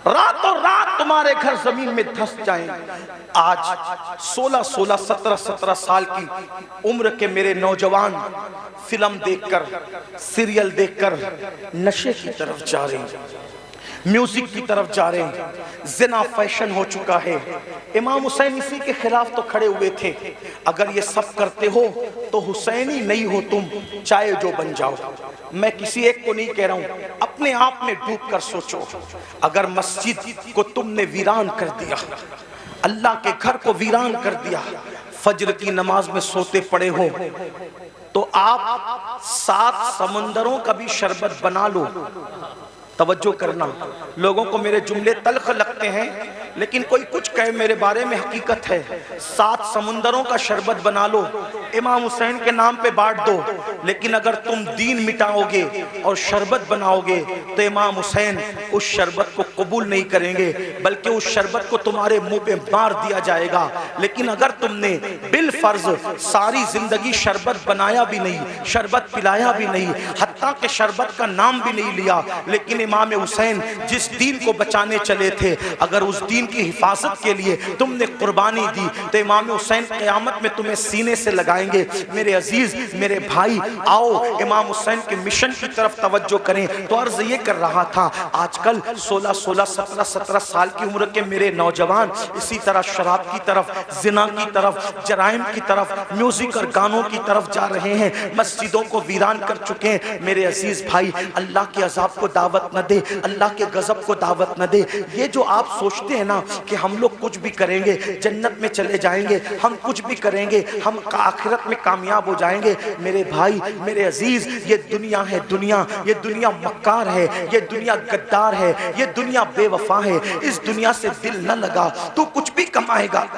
रातों रात तुम्हारे घर जमीन में धंस जाएंगे। आज 16-16, 17-17 साल की उम्र के मेरे नौजवान फिल्म देखकर, सीरियल देखकर नशे की तरफ जा रहे हैं, म्यूजिक की तरफ जा रहे हैं, जिना फैशन हो चुका है। इमाम हुसैन इसी के खिलाफ तो खड़े हुए थे, अगर ये सब करते हो तो हुसैनी नहीं हो तुम, चाहे जो बन जाओ। मैं किसी एक को नहीं कह रहा हूं, अपने आप में डूब कर सोचो। अगर मस्जिद को तुमने वीरान कर दिया, अल्लाह के घर को वीरान कर दिया, फज्र की नमाज में सोते पड़े हो, तो आप 7 समंदरों का भी शरबत बना लो। तवज्जो करना, लोगों को मेरे जुमले तल्ख लगते हैं, लेकिन कोई कुछ कहे मेरे बारे में हकीकत है। 7 समुंदरों का शरबत बना लो, इमाम हुसैन के नाम पे बांट दो, लेकिन अगर तुम दीन मिटाओगे और शरबत बनाओगे तो इमाम हुसैन उस शरबत को कबूल नहीं करेंगे, बल्कि उस शरबत को तुम्हारे मुंह पे मार दिया जाएगा। लेकिन अगर तुमने बिल फर्ज सारी जिंदगी शरबत बनाया भी नहीं, शरबत पिलाया भी नहीं, हत्ता के शरबत का नाम भी नहीं लिया, लेकिन इमाम हुसैन जिस दीन को बचाने चले थे, अगर उस दीन की हिफाजत के लिए तुमने कुर्बानी दी तो इमाम हुसैन क़यामत में तुम्हें सीने से लगाएंगे। मेरे अजीज, मेरे भाई, आओ इमाम हुसैन के मिशन की तरफ तवज्जो करें। तो अर्ज ये कर रहा था, आजकल 16-16, 17-17 साल की उम्र के मेरे नौजवान इसी तरह शराब की तरफ, जिना की तरफ, जराइम की तरफ, म्यूजिक और गानों की तरफ जा रहे हैं, मस्जिदों को वीरान कर चुके हैं। मेरे अजीज भाई, अल्लाह के अजाब को दावत न दे, अल्लाह के गजब को दावत न दे। ये जो आप सोचते हैं ना कि हम लोग कुछ भी करेंगे जन्नत में चले जाएंगे, हम कुछ भी करेंगे हम आखिरत में कामयाब हो जाएंगे, मेरे भाई, मेरे अजीज, ये दुनिया है दुनिया, ये दुनिया मक्कार है, ये दुनिया गद्दार है, ये दुनिया बेवफा है। इस दुनिया से दिल न लगा तो कुछ भी कमाएगा,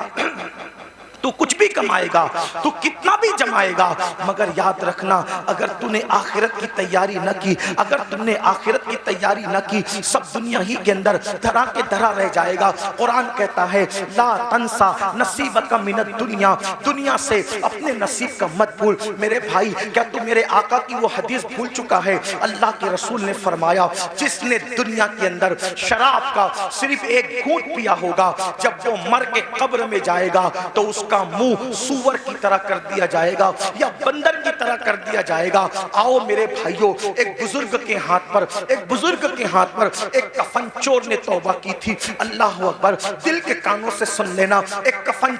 तू कुछ भी कमाएगा, तू कितना भी जमाएगा, मगर याद रखना, अगर तूने आखिरत की तैयारी न की, अगर तुमने आखिरत की तैयारी न की, सब दुनिया ही के अंदर धरा के धरा रह जाएगा। कुरान कहता है, ला तंसा नसीबका मिनद दुनिया, दुनिया से अपने नसीब का मत भूल। मेरे भाई, क्या तू मेरे आका की वो हदीस भूल चुका है? अल्लाह के रसूल ने फरमाया, जिसने दुनिया के अंदर शराब का सिर्फ एक घूंट पिया होगा, जब वो मर के कब्र में जाएगा तो उसका मुंह सूअर की तरह कर दिया जाएगा या बंदर की तरह कर दिया जाएगा। आओ मेरे भाइयों, एक बुजुर्ग के हाथ पर एक कफन चोर ने तौबा की थी। अल्लाह अकबर, दिल के कानों से सुन लेना। एक कफन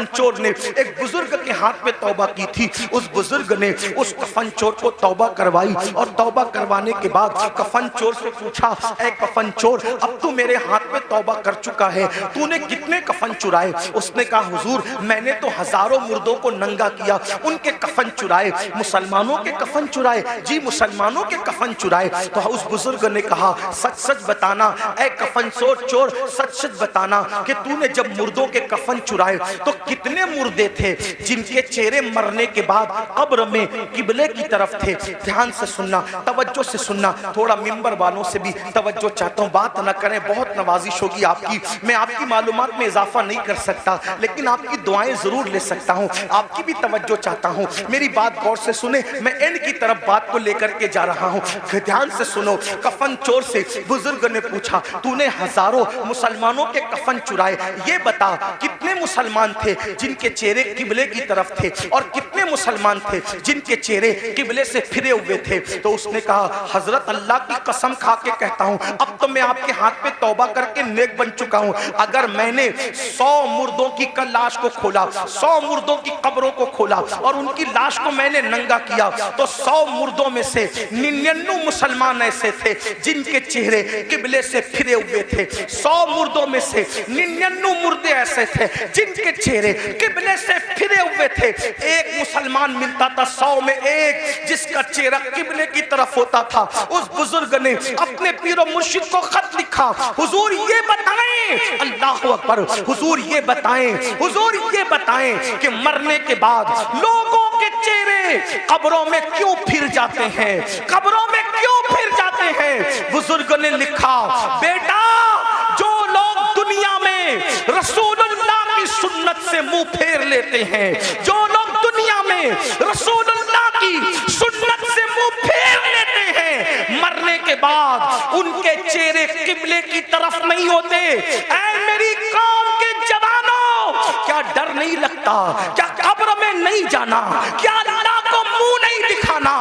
चोर ने एक बुजुर्ग के हाथ में तौबा की थी। उस बुजुर्ग ने उस कफन चोर को तौबा करवाई और तौबा करवाने के बाद कफन चोर से पूछा, ऐ कफन चोर, अब तू मेरे हाथ में तौबा कर चुका है, तूने कितने कफन चुराए? उसने कहा, हुजूर, मैंने तो हजारों मुर्दों को नंगा किया, उनके कफन चुराए। मुसलमानों के कफन चुराए? जी, मुसलमानों के कफन चुराए। तो उस बुजुर्ग ने कहा, सच सच बताना ऐ कफन चोर, सच सच बताना कि तूने जब मुर्दों के कफन चुराए तो कितने मुर्दे थे जिनके चेहरे मरने के बाद कब्र में किबले की तरफ थे? ध्यान से सुनना, तवज्जो से सुनना, थोड़ा मिंबर वालों से भी तवज्जो चाहता हूँ, बात न करें, बहुत नवाजिश होगी आपकी। मैं आपकी मालूमात में इजाफा नहीं कर सकता, लेकिन आपकी दुआएं जरूर ले सकता हूं, आपकी भी तवज्जो चाहता हूं। मेरी बात गौर से सुने, मैं एंड की तरफ बात को लेकर के जा रहा हूं, ध्यान से सुनो। कफन चोर से बुजुर्ग ने पूछा, तूने हजारों मुसलमानों के कफन चुराए, ये बता कितने मुसलमान थे जिनके चेहरे किबले की तरफ थे और कितने मुसलमान थे जिनके चेहरे किबले से फिरे हुए थे? तो उसने कहा, हजरत अल्लाह की कसम खा के कहता हूं, अब तो मैं आपके हाथ पे तौबा करके नेक बन चुका हूं। अगर मैंने 100 मुर्दों की लाश लाश को खोला, 100 मुर्दों की कब्रों को खोला और उनकी लाश को मैंने नंगा किया, तो 100 मुर्दों में से 99 मुसलमान ऐसे थे जिनके चेहरे किबले से फिरे हुए थे। 100 मुर्दों में से 99 मुर्दे ऐसे थे जिनके चेहरे किबले से फिरे हुए थे। एक मुसलमान मिलता था 100 में एक जिसका चेहरा किबले की तरफ होता था। उस बुजुर्ग ने अपने पीरो मुर्शिद को खत लिखा, हुजूर ये बताएं, अल्लाह अकबर, हुजूर ये बताएं, हुजूर ये बताएं कि मरने के बाद लोगों के चेहरे कब्रों में क्यों फिर जाते हैं, कब्रों में क्यों फिर जाते हैं। बुजुर्ग ने लिखा, बेटा जो लोग दुनिया में रसूलुल्लाह की सुन्नत से मुंह फेर लेते हैं, जो लोग दुनिया में रसूलुल्लाह की सुन्नत से मुंह फेर लेते हैं, मरने के बाद उनके चेहरे किबले की तरफ नहीं होते। ऐ मेरी कौम के जवानों, क्या डर नहीं लगता, क्या कब्र में नहीं जाना, क्या अल्लाह को मुंह नहीं दिखाना।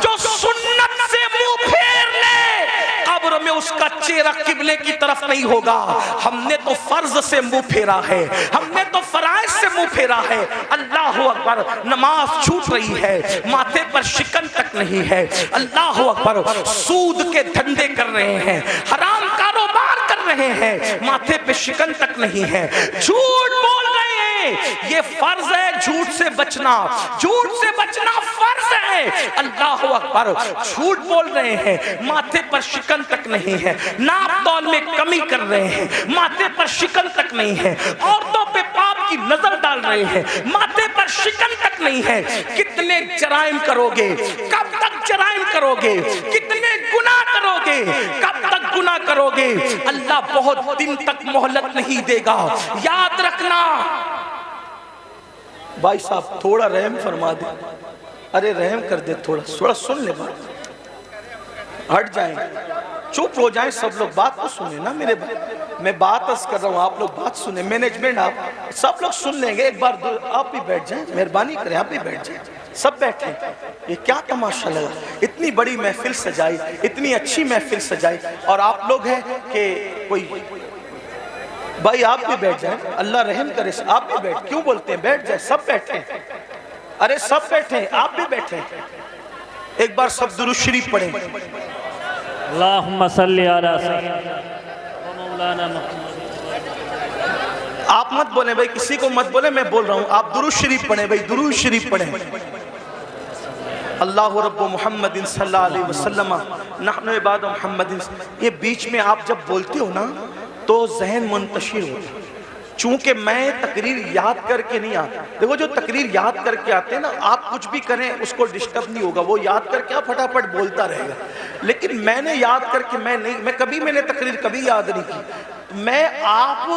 जो सुन्नत से मुंह फेर ले कब्र में उसका चेहरा किबले की तरफ नहीं होगा। हमने तो फर्ज से मुंह फेरा है, हमने तो फराइज से मुंह फेरा है। अल्लाह अकबर, नमाज छूट रही है, माथे पर शिकन तक नहीं है। अल्लाह अकबर, सूद के धंधे कर रहे हैं, हराम कारोबार कर रहे हैं, माथे पे शिकन तक नहीं है, झूठ बोल रहे हैं। ये फर्ज है झूठ से बचना, झूठ से बचना फर्ज है। अल्लाह अकबर, झूठ बोल रहे हैं, माथे पर शिकन तक नहीं है, नाप तौल में कमी कर रहे हैं, माथे पर शिकन तक नहीं है, औरतों पे पाप की नजर डाल रहे हैं, माथे पर शिकन तक नहीं है। कितने जराइम करोगे, कब तक जराइम करोगे, कितने गुनाह करोगे, कब तक गुनाह करोगे। अल्लाह बहुत दिन तक मोहलत नहीं देगा, याद रखना। भाई साहब थोड़ा रहम फरमा दे, अरे रहम कर दे, थोड़ा सुन ले, बात हट जाएंगे, चुप हो जाएं सब लोग, बात तो सुने ना मेरे भाई, मैं बात कर रहा हूँ, आप लोग बात सुने, मैनेजमेंट आप सब लोग सुन लेंगे। एक बार आप भी बैठ जाएं, मेहरबानी करें, आप भी बैठ जाएं, सब बैठे। ये क्या तमाशा लगा, इतनी बड़ी महफिल सजाई, इतनी अच्छी महफिल सजाई और आप लोग हैं कि कोई, भाई आप भी बैठ जाएं, अल्लाह रहम करे, आप भी बैठ, क्यों बोलते हैं, बैठ जाए, सब बैठे, अरे सब बैठे, आप भी बैठे। एक बार सब दुरूद शरीफ पढ़ें। अल्लाहुम्मा सल्ली अला सय्यिदना व मौलाना मुहम्मद। आप मत बोले भाई, किसी को मत बोले, मैं बोल रहा हूँ, आप दुरूद शरीफ पढ़ें भाई, दुरूद शरीफ पढ़ें। अल्लाहु रब्बु मुहम्मदिन सल्लल्लाहु अलैहि वसल्लम नहनु इबादु मुहम्मदिन। ये बीच में आप जब बोलते हो ना तो जहन मुंतशिर होता है, चूंकि मैं तकरीर याद करके नहीं आता। देखो जो तकरीर याद करके आते हैं ना, आप कुछ भी करें उसको डिस्टर्ब नहीं होगा, वो याद करके आप फटाफट बोलता रहेगा। लेकिन मैंने याद करके मैं कभी मैंने तकरीर कभी याद नहीं की, मैं आप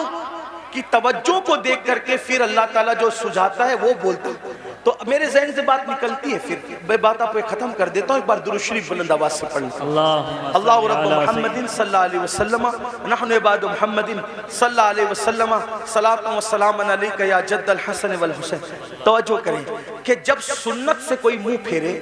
की तवज्जो को देख करके फिर अल्लाह ताला जो सुझाता है वो बोलता है, तो मेरे ज़हन से बात निकलती है, फिर मैं बात आप खत्म कर देता हूँ। एक बार दुरूद शरीफ बुलंद आवाज से पढ़ लो। अल्लाहु रब्बु मुहम्मदिन सल्लल्लाहु अलैहि वसल्लम नहनु इबादु मुहम्मदिन सल्लल्लाहु अलैहि वसल्लम सलातु व सलाम अलैका या जद्दल हसन वल हुसैन। तवज्जो करें कि जब सुन्नत से कोई मुंह फेरे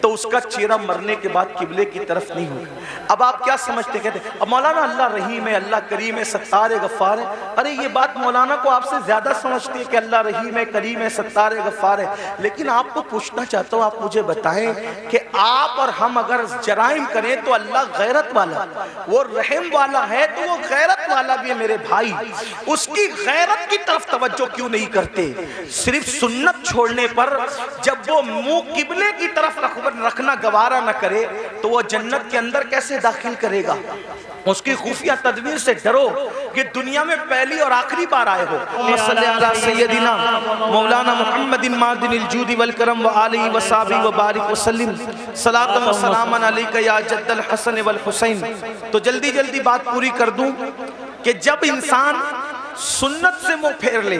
तो उसका चेहरा मरने के बाद किबले की तरफ नहीं होगा। अब आप क्या समझते, कहते अब मौलाना अल्लाह रहीम है, अल्लाह करीम है, सत्तार है, गफ्फार है। अरे ये बात मौलाना को आपसे ज्यादा समझती है कि अल्लाह रहीम है, करीम है, सत्तार है, गफ्फार है। लेकिन आपको पूछना चाहता हूँ, आप मुझे बताएं कि आप और हम अगर जराइम करें तो अल्लाह गैरत वाला, वो रहम वाला है, तो वो गैरत वाला भी है मेरे भाई। उसकी गैरत की तरफ तवज्जो क्यों नहीं करते? सिर्फ सुन्नत छोड़ने पर जब वो मुंह किबले की तरफ रखना गवारा न करे तो वो जन्नत के अंदर कैसे दाखिल करेगा? उसकी खुफिया तदबीर से डरो कि दुनिया में पहली और आखिरी बार आए हो। सय्यदिना मौलाना मुहम्मदिन मादिनिल जूदी वल करम व आलिहि व साहबी व बारिक व सल्लिम सलातन व सलामन अलैका या जद्दल हसन वल हुसैन। तो जल्दी जल्दी बात पूरी कर दूं कि जब इंसान सुन्नत से मुंह फेर ले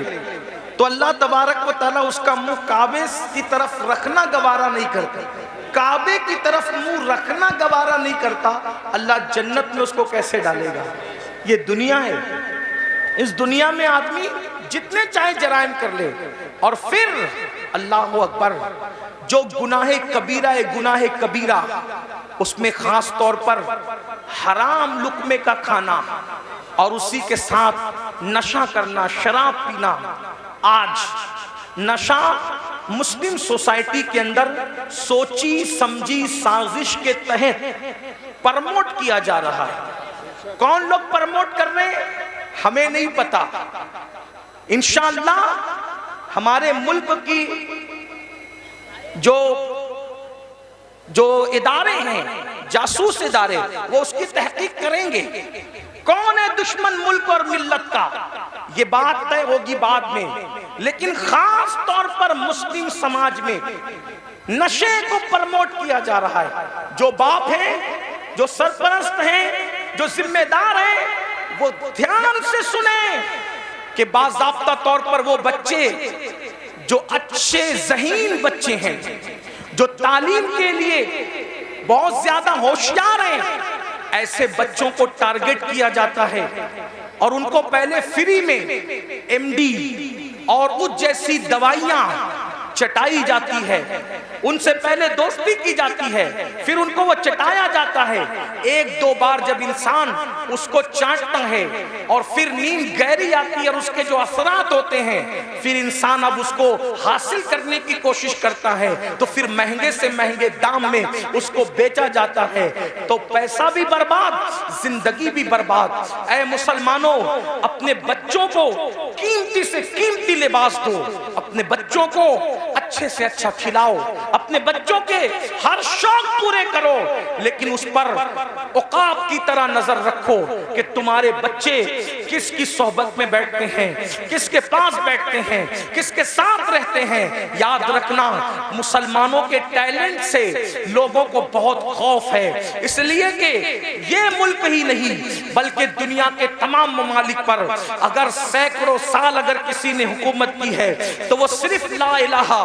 तो अल्लाह तबारक व तआला उसका मुंह काबे की तरफ रखना गवारा नहीं करता। काबे की तरफ मुंह रखना गवारा नहीं करता, अल्लाह जन्नत में उसको कैसे डालेगा? ये दुनिया है, इस दुनिया में आदमी जितने चाहे जराइम कर ले और फिर अल्लाह अकबर, जो गुनाहे कबीरा है, गुनाहे कबीरा, उसमें खास तौर पर हराम लुक्मे का खाना और उसी के साथ नशा करना, शराब पीना, आज नशा मुस्लिम सोसाइटी के अंदर सोची समझी साजिश के तहत प्रमोट किया जा रहा है। कौन लोग प्रमोट कर रहे हैं हमें नहीं पता। इंशाअल्लाह हमारे मुल्क की जो इदारे हैं, जासूस इदारे, वो उसकी तहकीक करेंगे कौन है दुश्मन मुल्क और मिल्लत का। ये बात तय होगी बाद में, लेकिन खास तौर पर मुस्लिम समाज में नशे को प्रमोट किया जा रहा है। जो बाप हैं, जो सरपरस्त हैं, जो जिम्मेदार हैं, वो ध्यान से सुने कि बाज़ाब्ता तौर पर वो बच्चे जो अच्छे ज़हीन बच्चे हैं, जो तालीम के लिए बहुत ज्यादा होशियार हैं, ऐसे बच्चों को टारगेट किया जाता है और उनको पहले फ्री में एमडी और उस जैसी दवाइयां चटाई जाती है, उनसे पहले दोस्ती की जाती है, फिर उनको वो चटाया जाता है। एक दो बार जब इंसान उसको चाटता है और फिर नींद गहरी आती है और उसके जो असरात होते हैं, फिर इंसान अब उसको हासिल करने की कोशिश करता है, तो फिर महंगे से महंगे दाम में उसको बेचा जाता है। तो पैसा भी बर्बाद, जिंदगी भी बर्बाद। ऐ मुसलमानों, अपने बच्चों को कीमती से कीमती लिबास दो, अपने बच्चों को अच्छे से अच्छा खिलाओ, अपने बच्चों के हर शौक पूरे करो, लेकिन उस पर औकाब की तरह नजर रखो कि तुम्हारे बच्चे किसकी सोहबत में बैठते हैं, किसके पास बैठते हैं, किसके साथ रहते हैं। याद रखना, मुसलमानों के टैलेंट से लोगों को बहुत खौफ है, इसलिए कि ये मुल्क ही नहीं बल्कि दुनिया के तमाम ममालिक पर अगर सैकड़ों साल अगर किसी ने हुकूमत की है तो वो सिर्फ ला इलाहा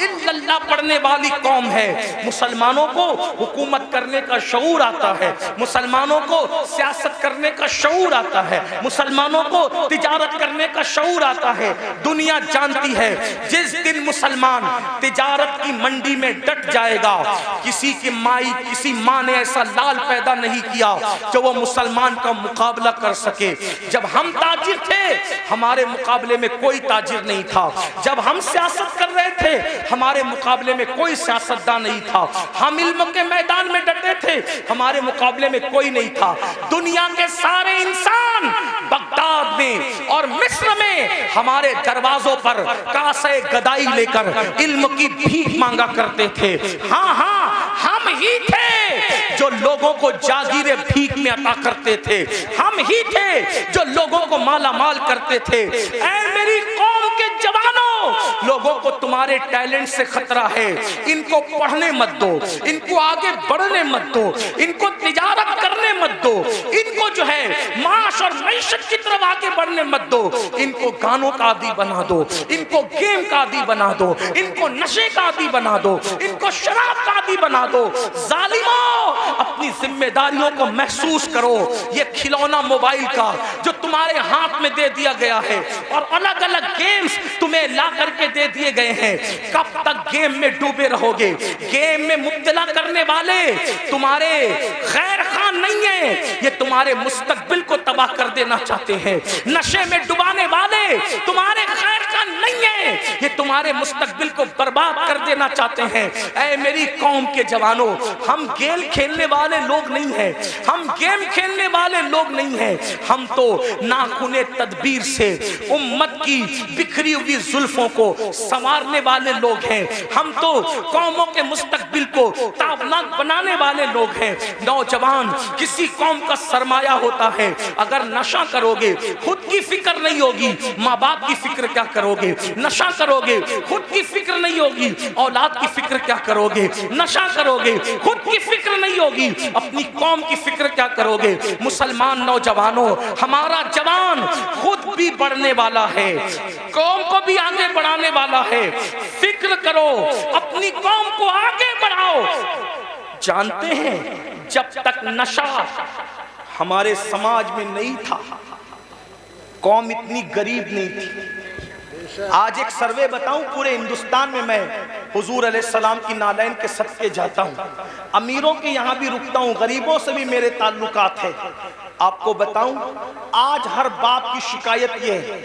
इल्लल्लाह पढ़ने वाली कौम है। मुसलमानों को हुकूमत करने का शऊर आता है, मुसलमानों को सियासत करने का शऊर आता है, मुसलमानों को तिजारत करने का शऊर आता है। दुनिया जानती है जिस दिन मुसलमान तिजारत की मंडी में डट जाएगा, किसी माँ ने ऐसा लाल पैदा नहीं किया जो वो मुसलमान का मुकाबला कर सके। जब हम ताजिर थे हमारे मुकाबले में कोई ताजिर नहीं था, जब हम सियासत कर रहे थे हमारे मुकाबले में कोई सियासतदान नहीं था, हम इल्म के मैदान में डटे थे हमारे मुकाबले में कोई नहीं था। दुनिया के सारे इंसान बगदाद में और मिस्र में हमारे दरवाजों पर कासे गदाई लेकर इल्म की भीख मांगा करते थे। हाँ हाँ, हम ही थे जो लोगों को जागीरे भीख में अता करते थे, हम ही थे जो लोगों को माला माल करते थे। ऐ मेरी कौम के जवानों, लोगों को तुम्हारे टैलेंट से खतरा है, इनको पढ़ने मत दो, इनको आगे बढ़ने मत दो, इनको तिजारत करने मत दो, इनको जो है माश और मैशत की तरफ आगे बढ़ने मत दो, इनको गानों का आदी बना दो, इनको गेम का आदी बना दो, इनको नशे का आदी बना दो, इनको शराब का आदी बना दो। जालिमों, अपनी जिम्मेदारियों को महसूस करो। ये खिलौना मोबाइल का जो तुम्हारे हाथ में दे दिया गया है और अलग अलग गेम्स तुम्हें ला करके दे दिए गए हैं, कब तक गेम में डूबे रहोगे? गेम में मुब्तला करने वाले तुम्हारे खैर खान नहीं है, ये तुम्हारे मुस्तकबिल को तबाह कर देना चाहते हैं। नशे में डुबाने वाले तुम्हारे खैर खान नहीं है, ये तुम्हारे मुस्तकबिल को बर्बाद कर देना चाहते हैं। ऐ मेरी कौम के जवानों, हम गेम खेलने वाले लोग नहीं हैं, हम गेम खेलने वाले लोग नहीं हैं, हम तो नाखूने तदबीर से उम्मत की बिखरी हुई जुल्फों को संवारने वाले लोग हैं, हम तो कौमों के मुस्तकबिल को ताबनाक बनाने वाले लोग हैं। नौजवान किसी कौम का सरमाया होता है, अगर नशा करोगे खुद की फिक्र नहीं होगी, माँ बाप की फिक्र क्या करोगे? नशा करोगे खुद की फिक्र नहीं होगी, औलाद की फिक्र क्या करोगे? नशा करोगे खुद की फिक्र नहीं होगी, अपनी कौम की फिक्र क्या करोगे? मुसलमान नौजवानों, हमारा जवान खुद भी बढ़ने वाला है, कौम को भी आगे बढ़ाने वाला है। फिक्र करो, अपनी कौम को आगे बढ़ाओ। जानते हैं, जब तक नशा हमारे समाज में नहीं था, कौम इतनी गरीब नहीं थी। आज एक सर्वे बताऊं, पूरे हिंदुस्तान में मैं हुजूर अलैहिस्सलाम की नालैन के सदके जाता हूं, अमीरों के यहां भी रुकता हूं, गरीबों से भी मेरे ताल्लुकात है। आपको बताऊं, आज हर बाप की शिकायत यह है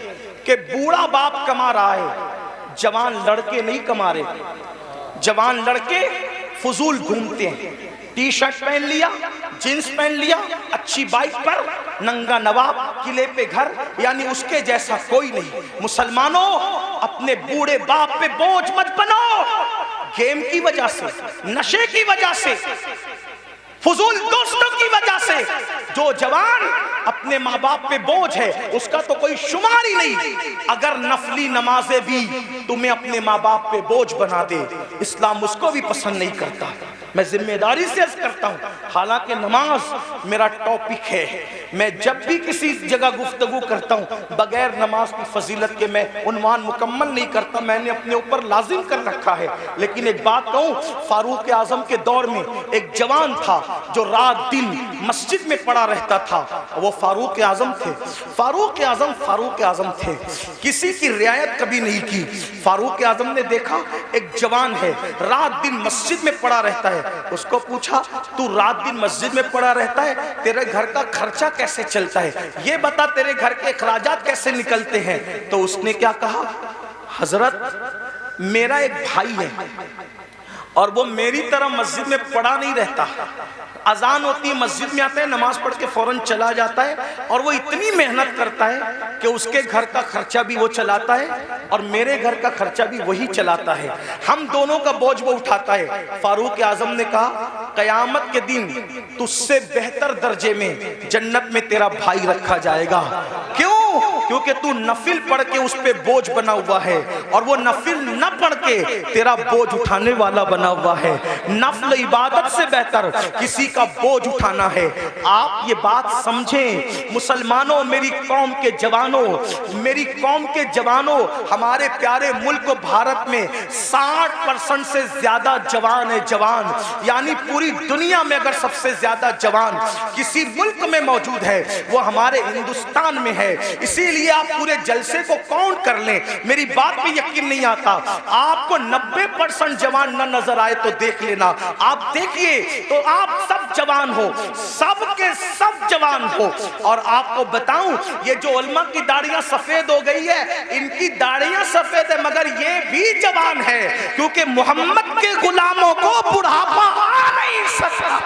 कि बूढ़ा बाप कमा रहा है, जवान लड़के नहीं कमा रहे। जवान लड़के फजूल घूमते हैं, टी शर्ट पहन लिया, जींस पहन लिया, अच्छी बाइक पर, नंगा नवाब, किले पे घर, यानी उसके जैसा कोई नहीं। मुसलमानों, अपने बूढ़े बाप पे बोझ मत बनो। गेम की वजह से, नशे की वजह से, फजूल दोस्तों की वजह से जो जवान अपने माँ बाप पे बोझ है, उसका तो कोई शुमार ही नहीं। अगर नफली नमाजें भी तुम्हें अपने माँ बाप पे बोझ बना दे, इस्लाम उसको भी पसंद नहीं करता। मैं जिम्मेदारी से अर्ज करता हूँ, हालांकि नमाज मेरा टॉपिक है, मैं जब भी किसी जगह गुफ्तगू करता हूँ बगैर नमाज की फजीलत के मैं उन्वान मुकम्मल नहीं करता, मैंने अपने ऊपर लाजिम कर रखा है। लेकिन एक बात कहूँ, फारूक आजम के दौर में एक जवान था जो रात दिन मस्जिद में पड़ा रहता था, वो फारूक आजम थे। फारूक आजम थे, किसी की रियायत कभी नहीं की। फारूक आजम ने देखा एक जवान है रात दिन मस्जिद में पड़ा रहता है, उसको पूछा, तू रात दिन मस्जिद में पड़ा रहता है, तेरे घर का खर्चा कैसे चलता है, ये बता, तेरे घर के अखराजात कैसे निकलते हैं? तो उसने क्या कहा, हजरत मेरा एक भाई है और वो मेरी तरह मस्जिद में पड़ा नहीं रहता, अजान होती है मस्जिद में आता है, नमाज पढ़ के फौरन चला जाता है, और वो इतनी मेहनत करता है कि उसके घर का खर्चा भी वो चलाता है और मेरे घर का खर्चा भी वही चलाता है, हम दोनों का बोझ वो उठाता है। फारूक आजम ने कहा, कयामत के दिन तुझसे बेहतर दर्जे में जन्नत में तेरा भाई रखा जाएगा। क्यों? क्योंकि तू नफिल पढ़ के उस पे बोझ बना हुआ है और वो नफिल न पढ़ के तेरा बोझ उठाने वाला बना हुआ है। नफल इबादत से बेहतर किसी का बोझ उठाना है। आप ये बात समझें मुसलमानों, मेरी कौम के जवानों, मेरी कौम के जवानों, हमारे प्यारे मुल्क भारत में 60% से ज्यादा जवान है। जवान यानी पूरी दुनिया में अगर सबसे ज्यादा जवान किसी मुल्क में मौजूद है वो हमारे हिंदुस्तान में है। इसीलिए आप पूरे जलसे को काउंट कर लें, मेरी बात पे यकीन नहीं आता, आपको 90% जवान न नजर आए तो देख लेना, आप देखिए तो आप सब जवान हो, सब के सब जवान हो। और आपको बताऊं, ये जो उलमा की दाढ़ियां सफेद हो गई है, इनकी दाढ़ियां सफेद है मगर ये भी जवान है, क्योंकि मोहम्मद के गुलामों को बुढ़ापा आ नहीं सकता।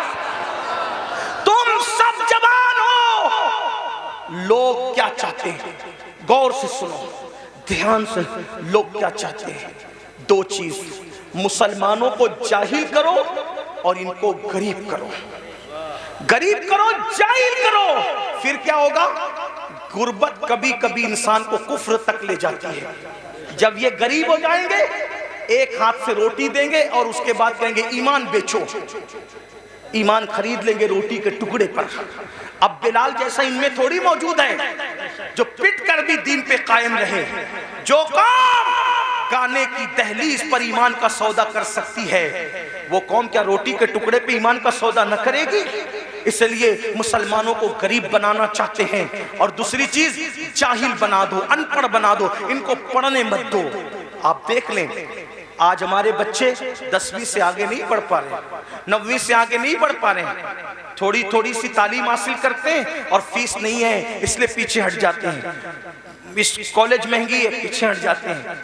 तुम सब जवान हो। लोग क्या चाहते हैं, गौर से सुनो, ध्यान से, लोग क्या चाहते हैं? दो चीज, मुसलमानों को जाहिल करो और इनको गरीब करो। गरीब करो, जाहिल करो, फिर क्या होगा? गुर्बत कभी कभी इंसान को कुफ्र तक ले जाती है। जब ये गरीब हो जाएंगे, एक हाथ से रोटी देंगे और उसके बाद कहेंगे ईमान बेचो, ईमान खरीद लेंगे रोटी के टुकड़े पर। अब बिलाल जैसा इनमें थोड़ी मौजूद है जो पिट कर भी दीन पे कायम रहे। जो कौम गाने की दहलीज पर ईमान का सौदा कर सकती है, वो कौम क्या रोटी के टुकड़े पे ईमान का सौदा न करेगी? इसलिए मुसलमानों को गरीब बनाना चाहते हैं। और दूसरी चीज, जाहिल बना दो, अनपढ़ बना दो, इनको पढ़ने मत दो। आप देख लें, आज हमारे बच्चे 10वीं से आगे नहीं बढ़ पा रहे, 9वीं से आगे नहीं बढ़ पा रहे हैं। थोड़ी थोड़ी सी तालीम हासिल करते हैं और फीस नहीं है इसलिए पीछे हट जाते हैं। इस कॉलेज महंगी है, पीछे हट जाते हैं।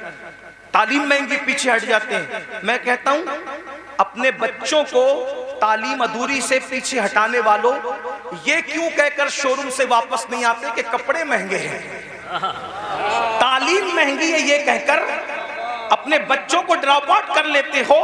तालीम महंगी, पीछे हट जाते हैं। मैं कहता हूं, अपने बच्चों को तालीम अधूरी से पीछे हटाने वालों, ये क्यों कहकर शोरूम से वापस नहीं आते कि कपड़े महंगे हैं, तालीम महंगी है, ये कहकर अपने बच्चों को ड्रॉप आउट कर लेते हो।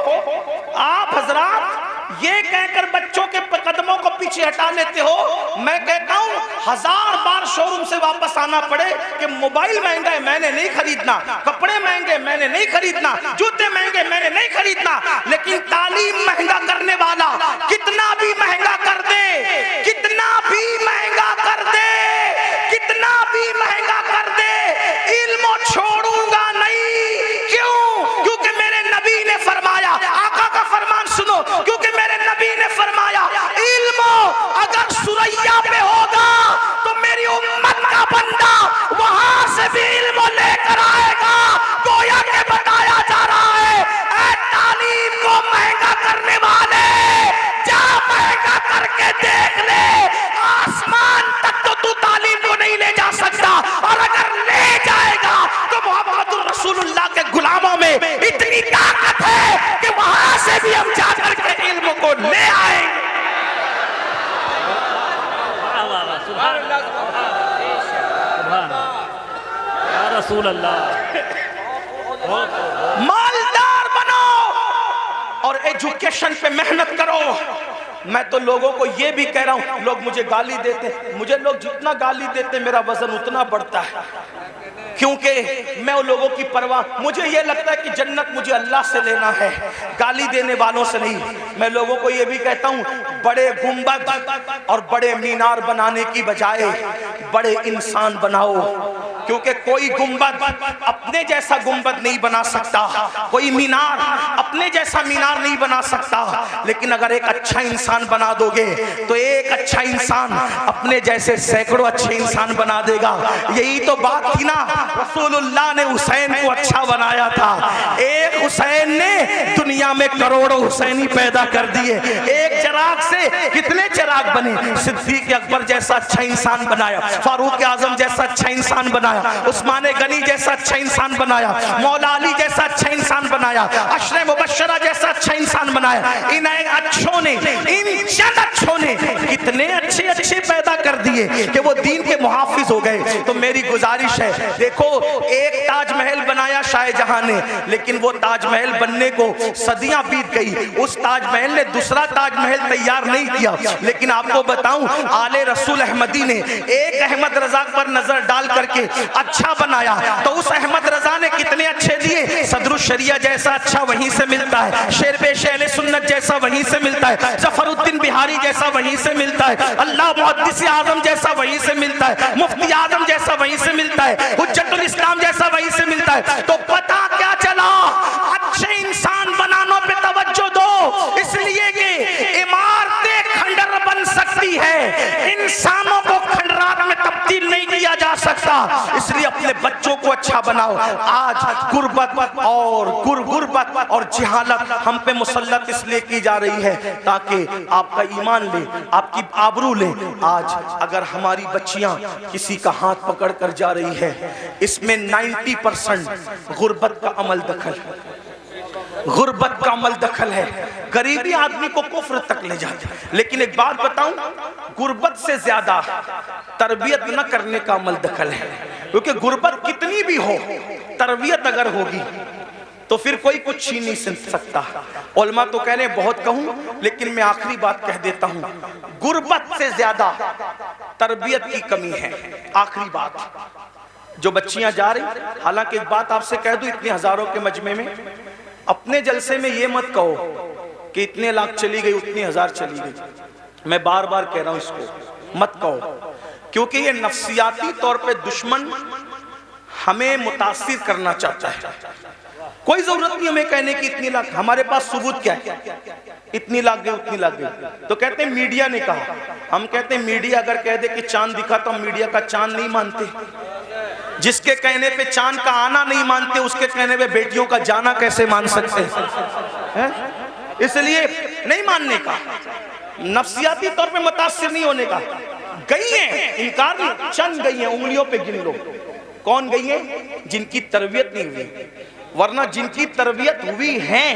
आप हजरात ये कहकर बच्चों के कदमों को पीछे हटा लेते हो। मैं कहता हूं 1000 बार शोरूम से वापस आना पड़े कि मोबाइल महंगा है, मैंने नहीं खरीदना, कपड़े महंगे, मैंने नहीं खरीदना, जूते महंगे, मैंने नहीं खरीदना, लेकिन तालीम महंगा करने वाला कितना भी महंगा कर दे, कितना भी महंगा कर दे, कितना भी महंगा कर दे, इल्म छोड़ूंगा नहीं। क्यों? क्योंकि मेरे नबी ने फरमाया, आका का फरमान सुनो, क्योंकि मेरे नबी ने फरमाया, इल्म अगर सुरैया पे होगा तो मेरी उम्मत का बंदा वहां से भी इल्म लेकर आएगा। गोया के बताया जा रहा है, ऐ तालीम को से भी हम जाकर के इल्म को ले आएंगे। रसूल अल्लाह। मालदार बनो और एजुकेशन पे मेहनत करो। मैं तो लोगों को ये भी कह रहा हूं, लोग मुझे गाली देते, मुझे लोग जितना गाली देते मेरा वजन उतना बढ़ता है, क्योंकि मैं उन लोगों की परवाह, मुझे ये लगता है कि जन्नत मुझे अल्लाह से लेना है, गाली देने वालों से नहीं। मैं लोगों को ये भी कहता हूँ, बड़े गुंबद और बड़े मीनार बनाने की बजाय बड़े इंसान बनाओ, क्योंकि कोई गुंबद अपने जैसा गुंबद नहीं बना सकता, कोई मीनार अपने जैसा मीनार नहीं बना सकता, लेकिन अगर एक अच्छा इंसान बना दोगे तो एक अच्छा इंसान अपने जैसे सैकड़ों अच्छे इंसान बना देगा। यही तो बात थी ना, रसूलुल्लाह ने हुसैन को अच्छा बनाया था। एक हुसैन ने दुनिया में करोड़ों हुसैनी पैदा कर दिए। एक चिराग से कितने चिराग बने। सिद्दीक अकबर जैसा अच्छा इंसान बनाया, फारूक आजम जैसा अच्छा इंसान बनाया, उस्मान गनी जैसा अच्छा इंसान बनाया, मौला अली जैसा अच्छा इंसान बनाया, अशरे मुबश्शरा जैसा अच्छा इंसान बनाया। इन अच्छों ने, इन चंद अच्छों ने कितने अच्छे अच्छे पैदा कर दिए कि वो दीन के मुहाफिज हो गए। तो मेरी गुजारिश है, देखो एक ताजमहल बनाया शाहजहां ने, लेकिन वो ताजमहल बनने को सदियां बीत गई, उस ताजमहल ने दूसरा ताजमहल तैयार नहीं किया। लेकिन आपको बताऊं, आले रसूल अहमदी ने एक अहमद रजा पर नजर डाल करके अच्छा बनाया, तो उस अहमद रजा ने कितने अच्छे दिए। सदरुल शरिया जैसा अच्छा वहीं से मिलता है, शेरपेश अहले सुन्नत जैसा वहीं से मिलता है, जफरुद्दीन बिहारी जैसा वहीं से मिलता है, अल्लाह मुहद्दिस आजम जैसा वहीं से मिलता है, मुफ्ती आजम जैसा वहीं से मिलता है, हुज्जतुल इस्लाम जैसा वहीं से मिलता है। तो पता क्या चला, अच्छे इंसान बनाने पे तवज्जो दो, इसलिए कि इमारतें खंडर बन सकती है, इंसानों को खंडरात में तब्दील नहीं किया जा सकता। इसलिए अपने बच्चों को अच्छा बनाओ। आज गुर्बत और जिहालत हम पे मुसल्लत इसलिए की जा रही है ताकि आपका ईमान ले, आपकी आबरू ले। आज अगर हमारी बच्चियां किसी का हाथ पकड़ कर जा रही है, इसमें 90% गुर्बत का अमल दखल है, गुर्बत का अमल दखल है। गरीबी आदमी को कुफ्र तक ले जाती है। लेकिन एक बात बताऊं, गुर्बत से ज्यादा तरबियत न करने का अमल दखल है, क्योंकि गुर्बत कितनी भी हो, तरबियत अगर होगी तो फिर कोई कुछ छीन नहीं सकता। उलमा तो कह रहे बहुत कहूं, लेकिन मैं आखिरी बात कह देता हूं, गुर्बत से ज्यादा तरबियत की कमी है। आखिरी बात, जो बच्चियां जा रही, हालांकि एक बात आपसे कह दूं, इतने हजारों के मजमे में अपने जलसे में ये मत कहो कि इतने लाख चली गई, उतनी हजार चली गई। मैं बार बार कह रहा हूं, इसको मत कहो, क्योंकि ये नफ्सियाती तौर पे दुश्मन हमें मुतासिर करना चाहता है। कोई जरूरत नहीं हमें कहने की इतनी लाख, हमारे पास सबूत क्या है, इतनी लाख गई, उतनी लाख गई। तो कहते हैं मीडिया ने कहा, हम कहते हैं मीडिया अगर कह दे कि चांद दिखा तो हम मीडिया का चांद नहीं मानते। जिसके कहने पे चांद का आना नहीं मानते, उसके कहने पे बेटियों का जाना कैसे मान सकते हैं? इसलिए नहीं मानने का, नफ्सियाती तौर पे मुतासिर नहीं होने का। गई है, इनकार नहीं, चंद गई है, उंगलियों पे गिन लो कौन गई है, जिनकी तरबियत नहीं हुई। वरना जिनकी तरबियत हुई है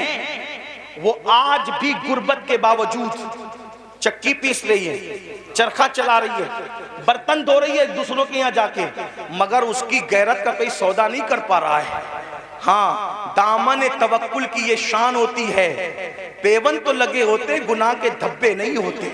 वो आज भी गुर्बत के बावजूद चक्की पीस रही है, चरखा चला रही है, बर्तन धो रही है एक दूसरों के यहाँ जाके, मगर उसकी गैरत का कोई सौदा नहीं कर पा रहा है। हाँ, दामन तवक्कुल की ये शान होती है, पेवन तो लगे होते, गुनाह के धब्बे नहीं होते।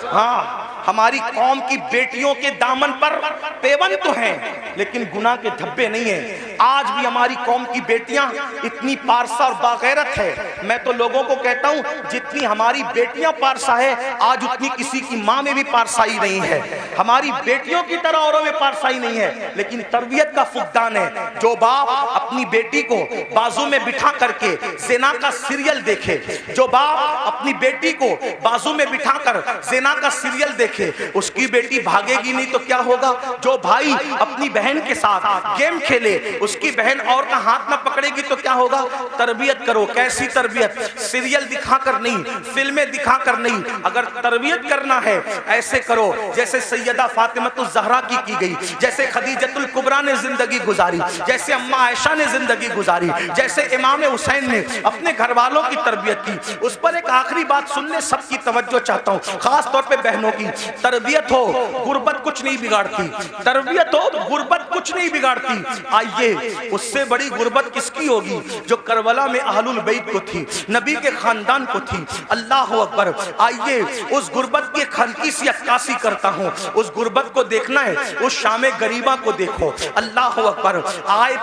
हाँ, हमारी कौम की बेटियों के दामन पर पेवन तो हैं, लेकिन गुनाह के धब्बे नहीं है। आज भी हमारी कौम की बेटियां इतनी पारसा और बागैरत है। मैं तो लोगों को कहता हूं, जितनी हमारी बेटियां पारसा है, आज उतनी किसी की माँ में भी पारसाई नहीं है। हमारी बेटियों की तरह औरों में पारसाई नहीं है, लेकिन तरबियत का फुकदान है। जो बाप अपनी बेटी को बाजू में बिठा करके ज़िना का सीरियल देखे, जो बाप अपनी बेटी को बाजू में बिठाकर ज़िना का सीरियल देखे, उसकी बेटी भागेगी नहीं तो क्या होगा। जो भाई अपनी बहन के साथ गेम खेले, उसकी बहन और का हाथ ना पकड़ेगी तो क्या होगा? तरबियत करो। कैसी तरबियत? सीरियल दिखाकर नहीं, फिल्में दिखाकर नहीं। अगर तरबियत करना है ऐसे करो जैसे सैयदा फातिमतुज़ ज़हरा की गई, जैसे खदीजतुल कुबरा ने जिंदगी गुजारी, जैसे अम्मा आयशा ने जिंदगी गुजारी, जैसे इमाम हुसैन ने अपने घर वालों की तरबियत की। उस पर एक आखिरी बात सुनने सबकी तवज्जो चाहता हूँ, खास तौर पे बहनों की। तरबियत हो, गुर्बत कुछ नहीं बिगाड़ती। तरबियत हो, गुर्बत कुछ नहीं बिगाड़ती। आइए, उससे बड़ी गुर्बत किसकी होगी? जो करबला में अहलुल बैत को थी, नबी के खानदान को थी। अल्लाह अकबर। आइए, उस गुर्बत की हल्की सी अक्कासी करता हूँ। उस गुर्बत को देखना है, उस शामे गरीबा को देखो। अल्लाह अकबर। आए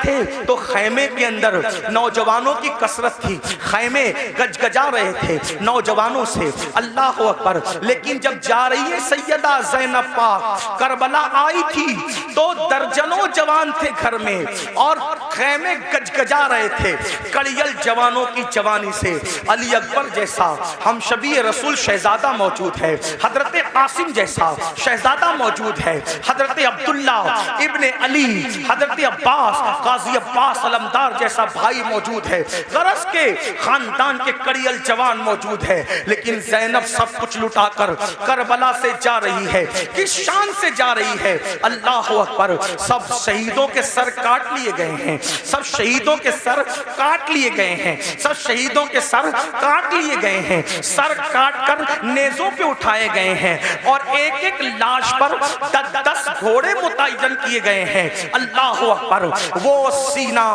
थे तो खैमे के अंदर नौजवानों की कसरत थी, खैमे गजगजा रहे थे नौजवानों से। अल्लाह अकबर। लेकिन जब जा रही है सैयदा ज़ैनब पाक करबला आई थी तो दर्जनों जवान थे घर में और खैमे गजगजा रहे थे कड़ियल जवानों की जवानी से। अली अकबर जैसा हम शबी रसूल शहजादा मौजूद है, हजरत कासिम जैसा शहजादा मौजूद है, हजरत अब्दुल्ला इब्ने अली, हजरत अब्बास काजी अब्बास अलमदार जैसा भाई मौजूद है, गरज के खानदान के कड़ियल जवान मौजूद है। लेकिन ज़ैनब सब कुछ लुटाकर करबला से जा रही है। किस शान से जा रही है? अल्लाह अकबर। सब शहीदों के सर काट लिए गए हैं, सब शहीदों के सर काट लिए गए हैं, सब शहीदों के सर काट लिए गए हैं, सर काट कर नेज़ों पे उठाए गए हैं और एक एक लाश पर 10 घोड़े मुतय्यन किए गए हैं। अल्लाह अकबर। वो सीना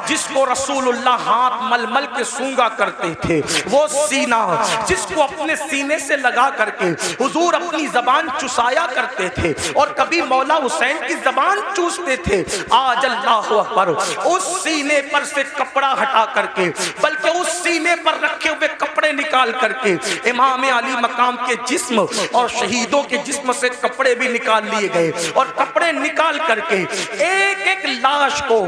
जिसको रसूलुल्लाह हाथ मलमल के सूंघा करते थे, वो सीना जिसको अपने सीने से लगा करके हुजूर अपनी जबान चुसाया करते थे और कभी मौला हुसैन की जबान चूसते थे। आज अल्लाह अकबर उस सीने पर से कपड़ा हटा करके, बल्कि उस सीने पर रखे हुए कपड़े निकाल करके इमाम अली मकाम के जिस्म और शहीदों के जिस्म से कपड़े भी निकाल लिए गए और कपड़े निकाल करके एक एक लाश को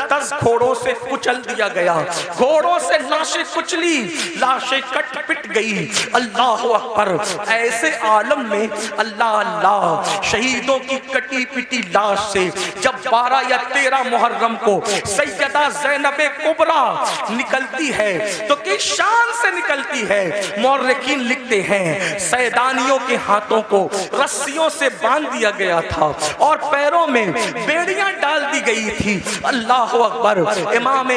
10 घोड़ों से कुचल दिया गया। घोड़ों से लाशें कुचली, लाशें कट पिट गई। अल्लाह अकबर। ऐसे आलम में अल्लाह अल्लाह शहीदों की कटी पिटी लाश से जब 12 या 13 मुहर्रम को सैयदा ज़ैनब कुबरा निकलती है तो किस शान से निकलती है? मौर्रिखीन लिखते हैं सैदानियों के हाथों को रस्सियों से बांध दिया गया था और पैरों में बेड़ियां डाल दी गई थी। अल्लाह अकबर। इमाम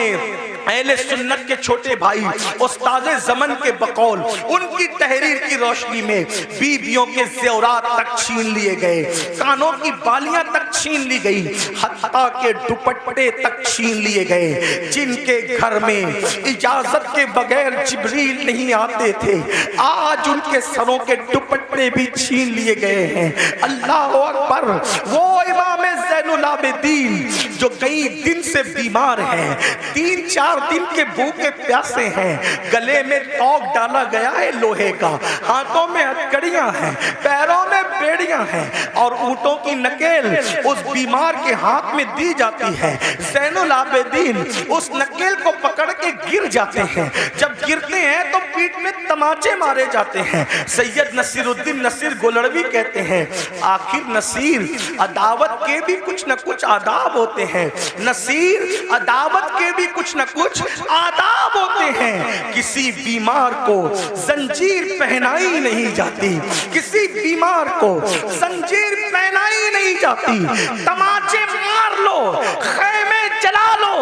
अहले सुन्नत के छोटे भाई उस्ताज़े ज़मन के बकौल उनकी तहरीर की रोशनी में बीबियों के ज़ेवरात तक छीन लिए गए, कानों की बालियां तक छीन ली गई, हत्ता के दुपट्टे तक छीन लिए गए। जिनके घर में इजाजत के बगैर जिब्रील नहीं आते थे, आज उनके सरों के दुपट्टे भी छीन लिए गए हैं। अल्लाह अकबर। वो इमाम ज़ैनुल आबिदीन जो कई दिन से बीमार हैं, 3-4 दिन के भूखे प्यासे हैं, गले में तोक डाला गया है लोहे का, हाथों में हथकड़ियां हैं, पैरों में बेड़ियां हैं और ऊंटों की नकेल उस बीमार के हाथ में दी जाती है। ज़ैनुल आबिदीन उस नकेल को पकड़ के गिर जाते हैं, जब गिरते हैं तो पीठ में तमाचे मारे जाते हैं। सैयद नसीरुद्दीन नसीर गोलड़वी कहते हैं, आखिर नसीर अदावत के भी कुछ न कुछ आदाब होते हैं, नसीर अदावत के भी कुछ न कुछ आदाब होते हैं। किसी बीमार को जंजीर पहनाई नहीं जाती, किसी बीमार को जंजीर पहनाई नहीं जाती। तमाचे मार लो, खैमे जला लो,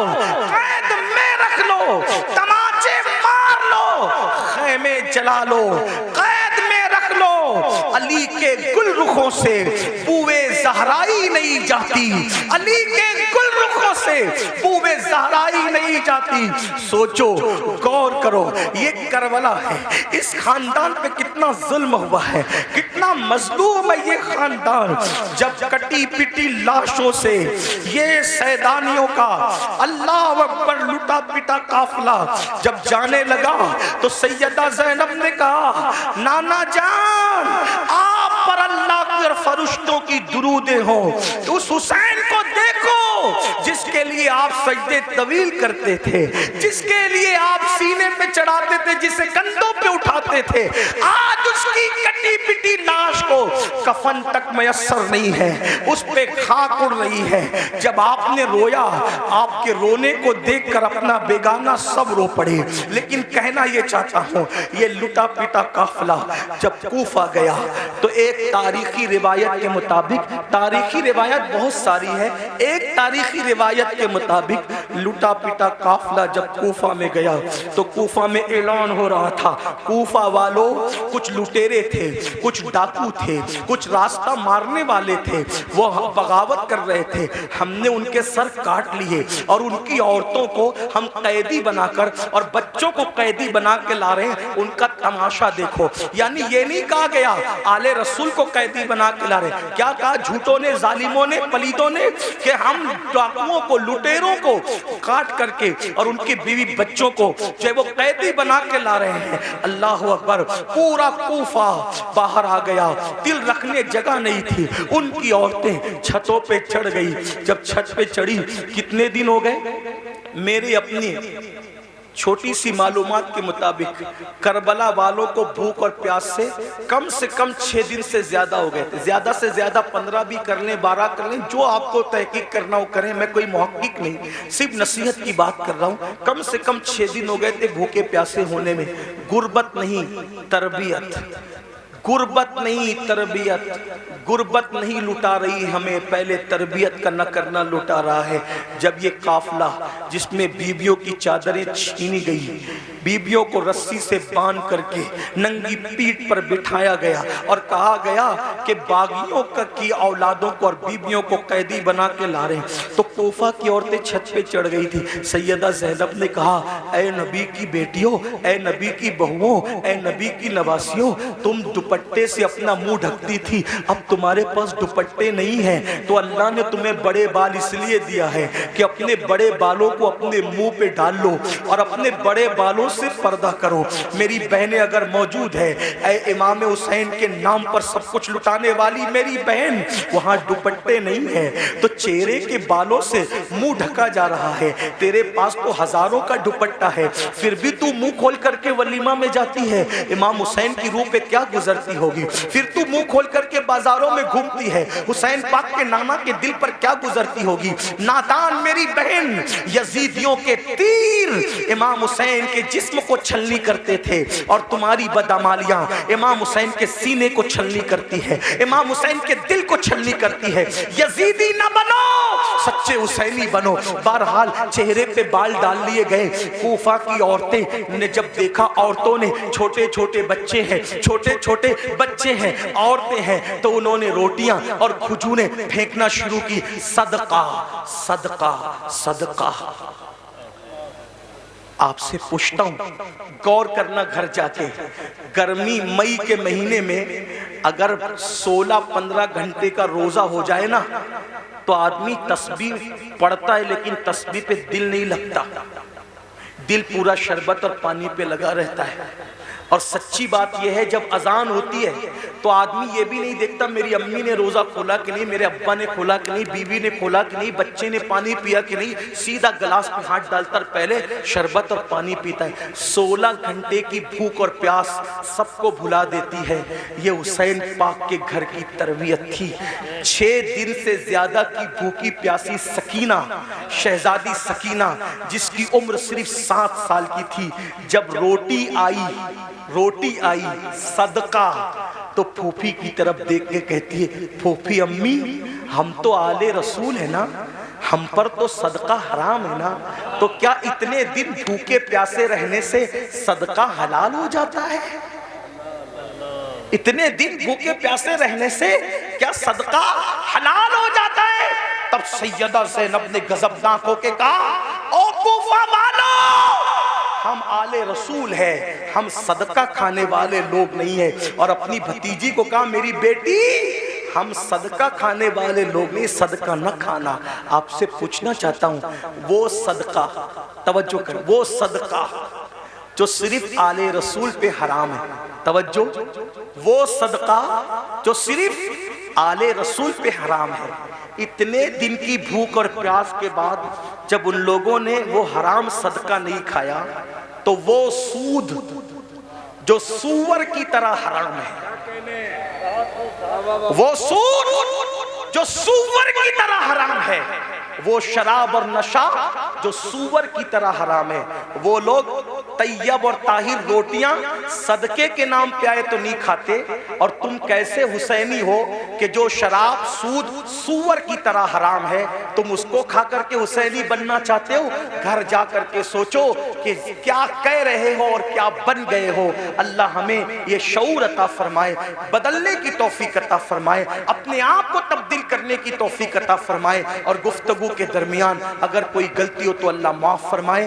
कैद में रख लो, तमाचे मार लो, खैमे जला लो, कैद में रख लो। अली के गुल रुखों से बूए ज़हराई नहीं जाती, अली के गुल रुखों से बूए ज़हराई नहीं जाती। सोचो, गौर करो, ये करबला है, इस खानदान पे कितना जुल्म हुआ है, कितना मजलूम है ये खानदान। जब कटी पिटी लाशों से ये सैदानियों का अल्लाह अकबर लुटा पिटा काफिला जब जाने लगा तो सैयदा ज़ैनब ने कहा, नाना जान आप पर अल्लाह के फरिश्तों की दुरूदें हो, उस हुसैन को देखो जिसके लिए आप सजदे तवील करते थे, जिसके लिए आप सीने पे चढ़ाते थे, जिसे कंधों पे उठाते थे। आज उसकी कटी पिटी लाश को कफन तक मयस्सर नहीं है, उस पे खाक उड़ रही है। जब आपने रोया, आपके रोने को देखकर अपना बेगाना सब रो पड़े। लेकिन कहना ये चाहता हूँ, ये लुटा पिटा काफिला जब कूफा गया तो एक तारीखी रिवायत के मुताबिक, तारीखी रिवायत बहुत सारी है, एक तारीखी रिवायत के मुताबिक लुटा पिटा काफिला जब कूफा में गया तो कूफा में ऐलान हो रहा था, कूफा वालों कुछ लुटेरे थे, कुछ डाकू थे, कुछ रास्ता मारने वाले थे, वो बगावत कर रहे थे, हमने उनके सर काट लिए और उनकी औरतों को हम कैदी बनाकर और बच्चों को कैदी बना के ला रहे हैं, उनका तमाशा देखो। यानी ये नहीं कहा गया आले रसूल को कैदी बना के ला रहे, क्या कहा झूठों ने, जालिमों ने, पलीदों ने कि हम डाकुओं को, लुटेरों को काट करके और उनकी बीवी बच्चों को जो वो कैदी बना के ला रहे हैं। अल्लाह अकबर, पूरा कूफा बाहर आ गया, दिल रखने जगह नहीं थी। उनकी औरतें छतों पे चढ़ गई। जब छत पे चढ़ी, कितने दिन हो गए, मेरी अपनी छोटी सी मालूमात के मुताबिक करबला वालों को भूख और प्यास से कम 6 दिन से ज्यादा हो गए थे। ज्यादा से ज्यादा 15 भी कर लें, 12 कर लें, जो आपको तहकीक करना हो करें, मैं कोई मुहक्किक नहीं, सिर्फ नसीहत की बात कर रहा हूँ। कम से कम 6 दिन हो गए थे भूखे प्यासे होने में। गुर्बत नहीं, तरबियत, गुर्बत नहीं तरबियत, गुर्बत नहीं लुटा रही हमें, पहले तरबियत का न करना लुटा रहा है। जब ये काफिला जिसमें बीबियों की चादरें छीनी गई, बीबियों को रस्सी से बांध करके नंगी पीठ पर बिठाया गया और कहा गया कि बागियों की औलादों को और बीबियों को कैदी बना के ला रहे हैं, तो कूफा की औरतें छत पे चढ़ गई थी। सैयदा ज़ैनब ने कहा, ऐ नबी की बेटियों, ऐ नबी की बहुओं, ऐ नबी की नवासियों, तुम दुपट्टे से अपना मुंह ढकती थी, अब तुम्हारे पास दुपट्टे नहीं हैं, तो अल्लाह ने तुम्हें बड़े बाल इसलिए दिया है कि अपने बड़े बालों को अपने मुंह पे डाल लो और अपने बड़े बालों से पर्दा करो। मेरी बहनें अगर मौजूद है, ऐ इमाम हुसैन के नाम पर सब कुछ लुटाने वाली मेरी बहन, वहां दुपट्टे नहीं है तो चेहरे के बालों से मुंह ढका जा रहा है। तेरे पास तो हजारों का दुपट्टा है, फिर भी तू मुंह खोल करके वलीमा में जाती है, इमाम हुसैन की रूह पे क्या गुजरती होगी। फिर तू मुंह खोल करके बाजारों में घूमती है, हुसैन पाक के नाना के दिल पर क्या गुजरती होगी। नादान मेरी बहन, यजीदियों के तीर इमाम हुसैन के जिस्म को छलनी करते थे और तुम्हारी बदअमालियां इमाम हुसैन के सीने को छलनी करती है, इमाम हुसैन के दिल को छलनी करती है। यजीदी न बनो, सच्चे हुसैनी बनो। बहरहाल चेहरे पे बाल डाल लिए गए। कूफा की औरतें ने जब देखा, औरतों ने, छोटे छोटे बच्चे हैं, छोटे छोटे बच्चे हैं, औरतें हैं, तो उन्होंने रोटियां और खजूरें फेंकना शुरू की। सदका सदका सदका। आपसे पूछता हूं, गौर करना घर जाके, गर्मी मई के महीने में अगर 16-15 घंटे का रोजा हो जाए ना, तो आदमी तस्बीह पढ़ता है लेकिन तस्बीह पे दिल नहीं लगता, दिल पूरा शरबत और पानी पे लगा रहता है। और सच्ची बात यह है, जब अजान होती है तो आदमी ये भी नहीं देखता मेरी अम्मी ने रोजा खोला कि नहीं, मेरे अब्बा ने खोला कि नहीं, बीवी ने खोला कि नहीं, बच्चे ने पानी पिया कि नहीं, सीधा गिलास में हाथ डालता पहले शरबत और पानी पीता है। 16 घंटे की भूख और प्यास सबको भुला देती है। ये हुसैन पाक के घर की तरबियत थी। 6 दिन से ज्यादा की भूखी प्यासी सकीना, शहजादी सकीना, जिसकी उम्र सिर्फ 7 साल की थी, जब रोटी आई सदका, तो फूफी की तरफ देख के कहती है, फूफी अम्मी, हम तो आले रसूल है ना, हम पर तो सदका हराम है ना, तो क्या इतने दिन भूखे प्यासे रहने से सदका हलाल हो जाता है? इतने दिन भूखे प्यासे रहने से क्या सदका हलाल हो जाता है? तब सैयदा ज़ैनब ने गजबनाक होके कहा, ओ कूफा वालों, हम आले रसूल हैं, हम सदका खाने वाले लोग नहीं हैं। और अपनी भतीजी को कहा, मेरी बेटी, हम सदका खाने वाले लोग नहीं, सदका न खाना। आपसे पूछना चाहता हूं, वो सदका, तवज्जो कर, वो सदका जो सिर्फ आले रसूल पे हराम है, तवज्जो, वो सदका जो सिर्फ आले रसूल पे हराम है, इतने दिन की भूख और प्यास के बाद जब उन लोगों ने वो हराम सदका नहीं खाया, तो वो सूद जो सूअर की तरह हराम है, वो सूद जो सूअर की तरह हराम है, वो शराब और नशा जो सूअर की तरह हराम है। वो लोग तैयब और ताहिर रोटियां सदके के नाम पे आए तो नहीं खाते, और तुम कैसे हुसैनी हो कि जो शराब सूद सूअर की तरह हराम है तुम उसको खा करके हुसैनी बनना चाहते हो। घर जा करके सोचो कि क्या कह रहे हो और क्या बन गए हो। अल्लाह हमें ये शऊर अता फरमाए, बदलने की तौफीक अता फरमाए, अपने आप को तब्दील करने की तौफीक अता फरमाए, और गुफ्तगू के दरमियान अगर कोई गलती हो तो अल्लाह माफ फरमाए।